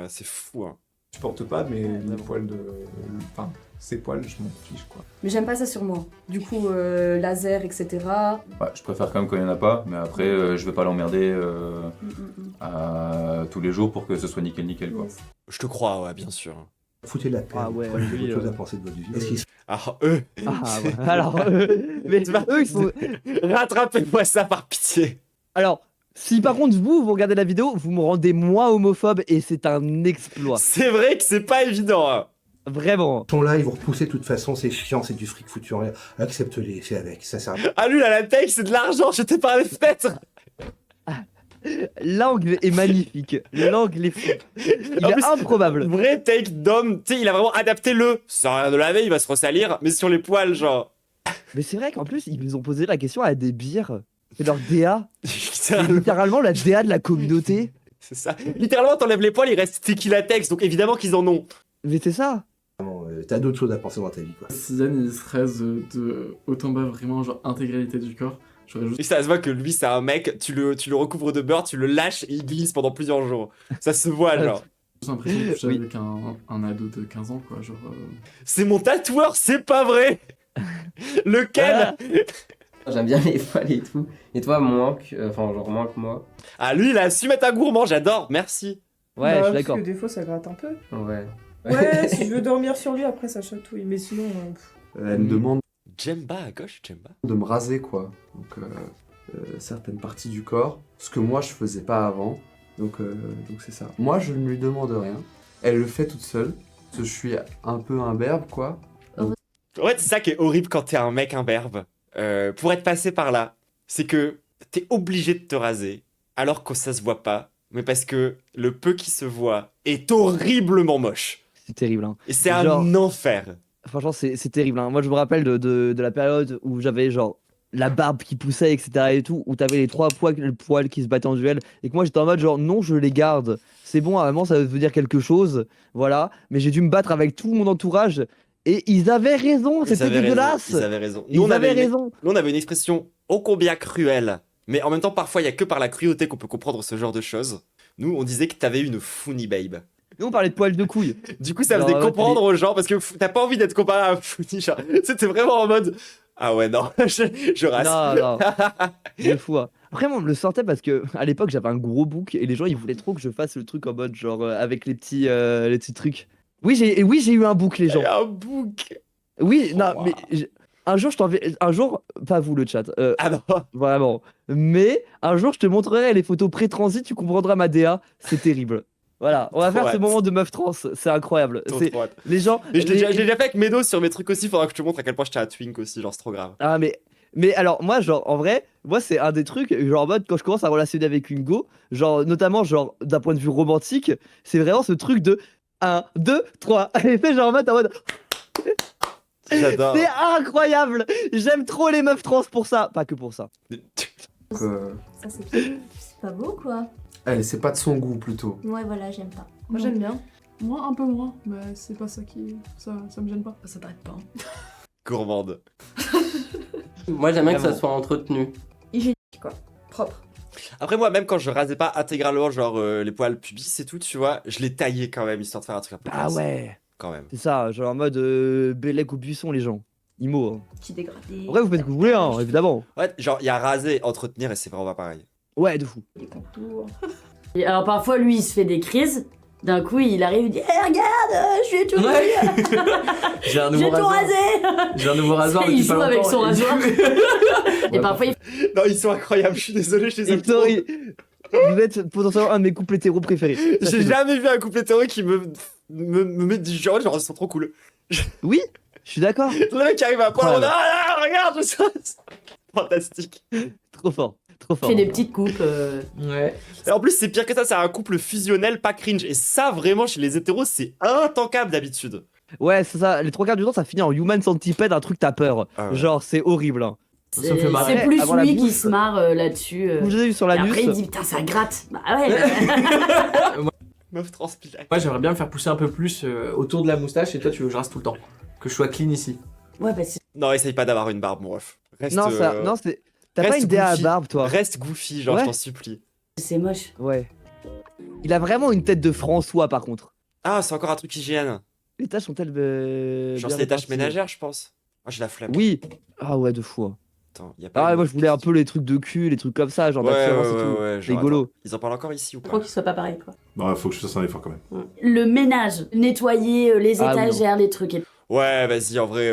C'est fou, hein. supporte pas, mais les poils de. Enfin, ces poils, je m'en fiche quoi. Mais j'aime pas ça sur moi. Du coup, laser, etc. Ouais, je préfère quand même quand il n'y en a pas, mais après, je vais pas l'emmerder tous les jours pour que ce soit nickel quoi. Je te crois, ouais, bien sûr. Foutez la paix. Ah ouais, Prenez lui, autre chose à penser de votre vie. Est-ce qu'ils sont- Alors, eux. Ah, ouais. Alors, mais eux, ils sont. Rattrapez-moi ça par pitié. Alors, si par contre vous regardez la vidéo, vous me rendez moins homophobe et c'est un exploit. C'est vrai que c'est pas évident, hein. Vraiment. Ils sont là, ils vont repousser de toute façon, c'est chiant, c'est du fric foutu en l'air. Accepte-les, c'est avec, ça sert à rien. Ah, lui, la tech, c'est de l'argent, j'étais par les fenêtres. L'angle est magnifique. L'angle est fou. Il est improbable. Vrai take d'homme, tu sais, il a vraiment adapté le. Sans rien de laver, il va se ressalir, mais sur les poils, genre. Mais c'est vrai qu'en plus, ils nous ont posé la question à des bières. C'est leur DA. C'est littéralement la DA de la communauté. C'est ça. Littéralement, t'enlèves les poils, il reste Tequila Tex, donc évidemment qu'ils en ont. Mais c'est ça. T'as d'autres choses à penser dans ta vie, quoi. Si Yann il serait de autant bas vraiment genre intégralité du corps, j'aurais juste. Et ça se voit que lui, c'est un mec, tu le recouvres de beurre, tu le lâches et il glisse pendant plusieurs jours. Ça se voit, genre. J'ai l'impression de coucher avec un ado de 15 ans, quoi. Genre. C'est mon tatoueur, c'est pas vrai. Lequel? J'aime bien les poils et tout. Et toi, moins que. Enfin, genre moins que moi. Ah, lui, il a su mettre un gourmand, j'adore, merci. Ouais, je suis d'accord. Parce que des fois, ça gratte un peu. Ouais. Ouais, si je veux dormir sur lui, après, ça chatouille. Mais sinon. Elle me demande Jemba à gauche, Jemba. de me raser, quoi. Donc, certaines parties du corps. Ce que moi, je faisais pas avant. Donc c'est ça. Moi, je ne lui demande rien. Elle le fait toute seule. Parce que je suis un peu imberbe, quoi. En fait, c'est ça qui est horrible quand t'es un mec imberbe. Pour être passé par là, c'est que t'es obligé de te raser, alors que ça se voit pas, mais parce que le peu qui se voit est horriblement moche. C'est terrible. Hein. Et c'est un enfer. Franchement, c'est terrible. Hein. Moi, je me rappelle de la période où j'avais genre la barbe qui poussait, etc. et tout, où t'avais les 3 poils qui se battaient en duel, et que moi j'étais en mode genre non, je les garde. C'est bon, à un moment, ça veut dire quelque chose, voilà. Mais j'ai dû me battre avec tout mon entourage. Et ils avaient raison, c'était dégueulasse. Ils avaient raison. Nous, on avait une expression ô combien cruelle. Mais en même temps, parfois, il y a que par la cruauté qu'on peut comprendre ce genre de choses. Nous, on disait que t'avais une funny babe. Nous, on parlait de poils de couilles. Du coup, ça faisait comprendre aux gens, parce que t'as pas envie d'être comparé à un funny. Genre, c'était vraiment en mode... Ah ouais, non, je rase. Non. C'est fou. Hein. Après, moi, on me le sortait parce que à l'époque, j'avais un gros bouc et les gens, ils voulaient trop que je fasse le truc en mode genre avec les petits trucs. Oui, j'ai eu un bouc, les gens. Un bouc. Oui, non, mais un jour, un jour, pas vous le chat. Ah non. Vraiment. Mais un jour, je te montrerai les photos pré-transit, tu comprendras ma DA. C'est terrible. Voilà, on va faire ce moment de meuf trans, c'est incroyable. C'est les gens. Mais je l'ai déjà fait avec Medo sur mes trucs aussi. Faudra que je te montre à quel point j'étais à twink aussi, genre c'est trop grave. Ah mais alors moi genre en vrai, moi c'est un des trucs genre en mode quand je commence à relationner avec une go, genre notamment genre d'un point de vue romantique, c'est vraiment ce truc de 1, 2, 3. Et fait genre en mode. J'adore. C'est incroyable. J'aime trop les meufs trans pour ça, pas que pour ça. Donc, Ça, c'est pas beau, quoi. elle, c'est pas de son goût, plutôt. Ouais, voilà, j'aime pas. Moi, j'aime bien. Moi, un peu moins, mais c'est pas ça qui... Ça me gêne pas. Ça t'arrête pas. Gourmande. Moi, j'aime bien que ça soit entretenu. Hygiénique, quoi. Propre. Après moi, même quand je rasais pas intégralement genre les poils pubis et tout, tu vois, je les taillais quand même, histoire de faire un truc un peu Ah classe. ouais. Quand même. C'est ça, genre en mode Bellec au buisson les gens. Imo. Hein. Petit dégradé. Après vous faites ce que vous voulez, hein, évidemment. Ouais, genre il y a raser, entretenir et c'est vraiment pas pareil. Ouais, de fou. Les contours. Et alors parfois lui il se fait des crises, d'un coup il arrive et dit hey, regarde, je suis tout J'ai un nouveau tout rasoir. rasé. J'ai un nouveau rasoir Il depuis pas joue avec longtemps, son et- rasoir. Et parfois il Non, ils sont incroyables, je suis désolé, je les aime trop. Vous êtes potentiellement un de mes couples hétéros préférés. J'ai jamais vu un couple hétéro qui me met du genre ils sont trop cool. Oui, je suis d'accord. Le mec qui arrive à poil, on Incroyable. regarde, je suis fantastique. Trop fort, trop fort. fait des petites coupes. Ouais. Et en plus, c'est pire que ça, c'est un couple fusionnel, pas cringe. Et ça, vraiment, chez les hétéros, c'est intankable d'habitude. Ouais, c'est ça. Les 3 quarts du temps, ça finit en human centipede, un truc t'as peur. Ah ouais. Genre, c'est horrible. Hein. C'est plus Avoir la lui qui bouche. se marre là-dessus. Vous avez vu sur Et l'anus. après il dit putain ça gratte. Bah ouais. Meuf transpire. Moi, j'aimerais bien me faire pousser un peu plus autour de la moustache et toi, tu veux que je rase tout le temps. Que je sois clean ici. Ouais, bah c'est. Non, essaye pas d'avoir une barbe, mon ref. Reste, Non, ça, non, c'est. T'as pas reste une idée à goofy. barbe, toi. Reste goofy, genre, Ouais. je t'en supplie. C'est moche. Ouais. Il a vraiment une tête de François, par contre. Ah, c'est encore un truc hygiène. Les tâches sont-elles. Genre, bien c'est les tâches réparties ménagères, je pense. Moi, j'ai la flemme. Oui. Ah ouais, de fou. Hein. Attends, y a pas. Ah ouais, une- moi je voulais un peu les trucs de cul, les trucs comme ça, genre Ouais, d'attirance ouais, et tout. ouais, genre, Rigolo. attends, ils en parlent encore ici ou pas? Faut qu'il soit pas pareil quoi. Bah, faut que je fasse un effort quand même. Le ménage, nettoyer les Ah oui, non. étagères, les trucs. Et... Ouais, vas-y, en vrai,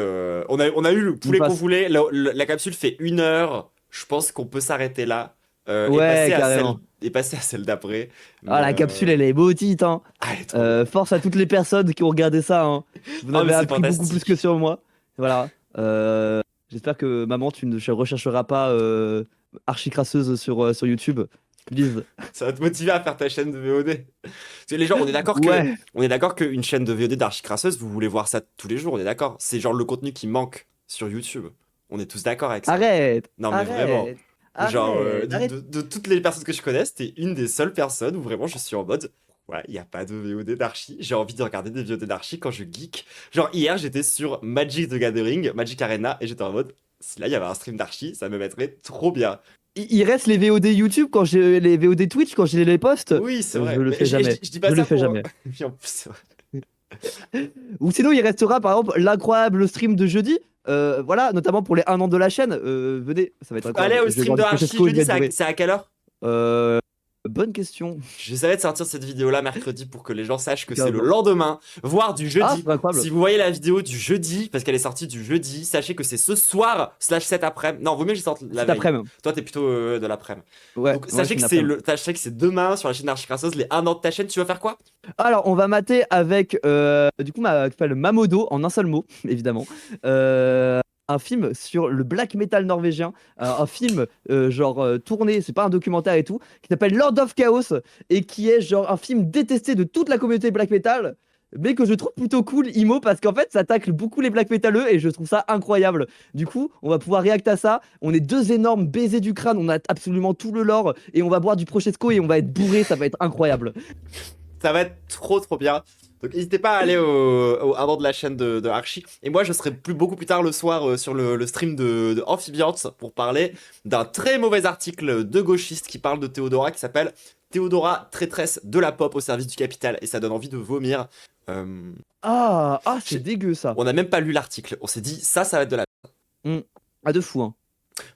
on a eu le poulet qu'on passe. voulait. La capsule fait 1 heure. Je pense qu'on peut s'arrêter là. Ouais, carrément. Et passer à celle d'après. Ah, la capsule elle est maudite, hein. Ah, elle est trop Force à toutes les personnes qui ont regardé ça, hein. Vous Ah, avez mais c'est appris beaucoup fantastique. plus que sur moi. Voilà. J'espère que maman, tu ne rechercheras pas archi crasseuse sur YouTube. Please. Ça va te motiver à faire ta chaîne de VOD. Parce que les gens, on est d'accord que, Ouais. on est d'accord qu'une chaîne de VOD d'archicrasseuse, vous voulez voir ça tous les jours, on est d'accord. C'est genre le contenu qui manque sur YouTube. On est tous d'accord avec ça. Arrête. Non mais arrête, vraiment. Genre, arrête. de toutes les personnes que je connais, c'était une des seules personnes où vraiment je suis en mode, ouais, il n'y a pas de VOD d'archi. J'ai envie de regarder des VOD d'archi quand je geek. Genre, hier, j'étais sur Magic the Gathering, Magic Arena, et j'étais en mode, si là, il y avait un stream d'archi, ça me mettrait trop bien. Il reste les VOD YouTube quand j'ai les VOD Twitch quand j'ai les posts. Oui, c'est vrai. Je le Mais fais jamais. je dis pas je ça le fais pour- jamais. Puis en plus, c'est vrai. Ou sinon, il restera par exemple l'incroyable stream de jeudi. Voilà, notamment pour les 1 an de la chaîne. Venez, ça va être incroyable. Allez, au Je vais stream de voir des Archie Francesco, je jeudi, vais être bourré. c'est à quelle heure Bonne question. J'essaierai de sortir cette vidéo-là mercredi pour que les gens sachent que c'est Carrément. le lendemain, voire du jeudi. Ah, c'est incroyable. Si vous voyez la vidéo du jeudi, parce qu'elle est sortie du jeudi, sachez que c'est ce soir / cet après-midi. Non, vaut mieux que je sorte la Cet veille. après-midi. Toi, t'es plutôt de l'après-midi. Ouais, Donc, ouais, sachez c'est que l'après-midi. sachez que c'est demain sur la chaîne d'Archicrassos, les 1 an de ta chaîne. Tu vas faire quoi? Alors, on va mater avec, du coup, qui s'appelle Mamodo, en un seul mot, évidemment. Un film sur le black metal norvégien. Un film, tourné, c'est pas un documentaire et tout, qui s'appelle Lord of Chaos, et qui est genre un film détesté de toute la communauté black metal, mais que je trouve plutôt cool, Imo, parce qu'en fait, ça tacle beaucoup les black metaleux, et je trouve ça incroyable. Du coup, on va pouvoir react à ça. On est 2 énormes baisers du crâne, on a absolument tout le lore, et on va boire du Prochesco, et on va être bourré, ça va être incroyable. Ça va être trop bien. Donc n'hésitez pas à aller au 1 an de la chaîne de Archie. Et moi je serai beaucoup plus tard le soir sur le stream de Amphibiance pour parler d'un très mauvais article de gauchiste qui parle de Théodora, qui s'appelle Théodora, traîtresse de la pop au service du capital. Et ça donne envie de vomir. C'est dégueu ça. On n'a même pas lu l'article. On s'est dit ça va être de la... Ah, de fou, hein.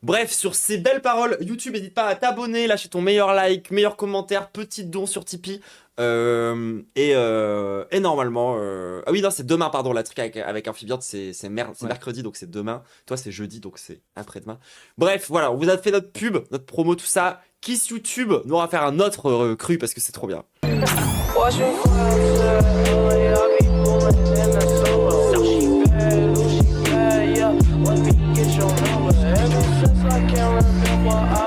Bref, sur ces belles paroles, YouTube, n'hésite pas à t'abonner, lâcher ton meilleur like, meilleur commentaire, petit don sur Tipeee. Et normalement... Ah oui, non, c'est demain, pardon, la truc avec Amphibiante, c'est mercredi, donc c'est demain. Toi, c'est jeudi, donc c'est après-demain. Bref, voilà, on vous a fait notre pub, notre promo, tout ça. Kiss YouTube, nous on va faire un autre cru parce que c'est trop bien. Get your number ever since I can't remember.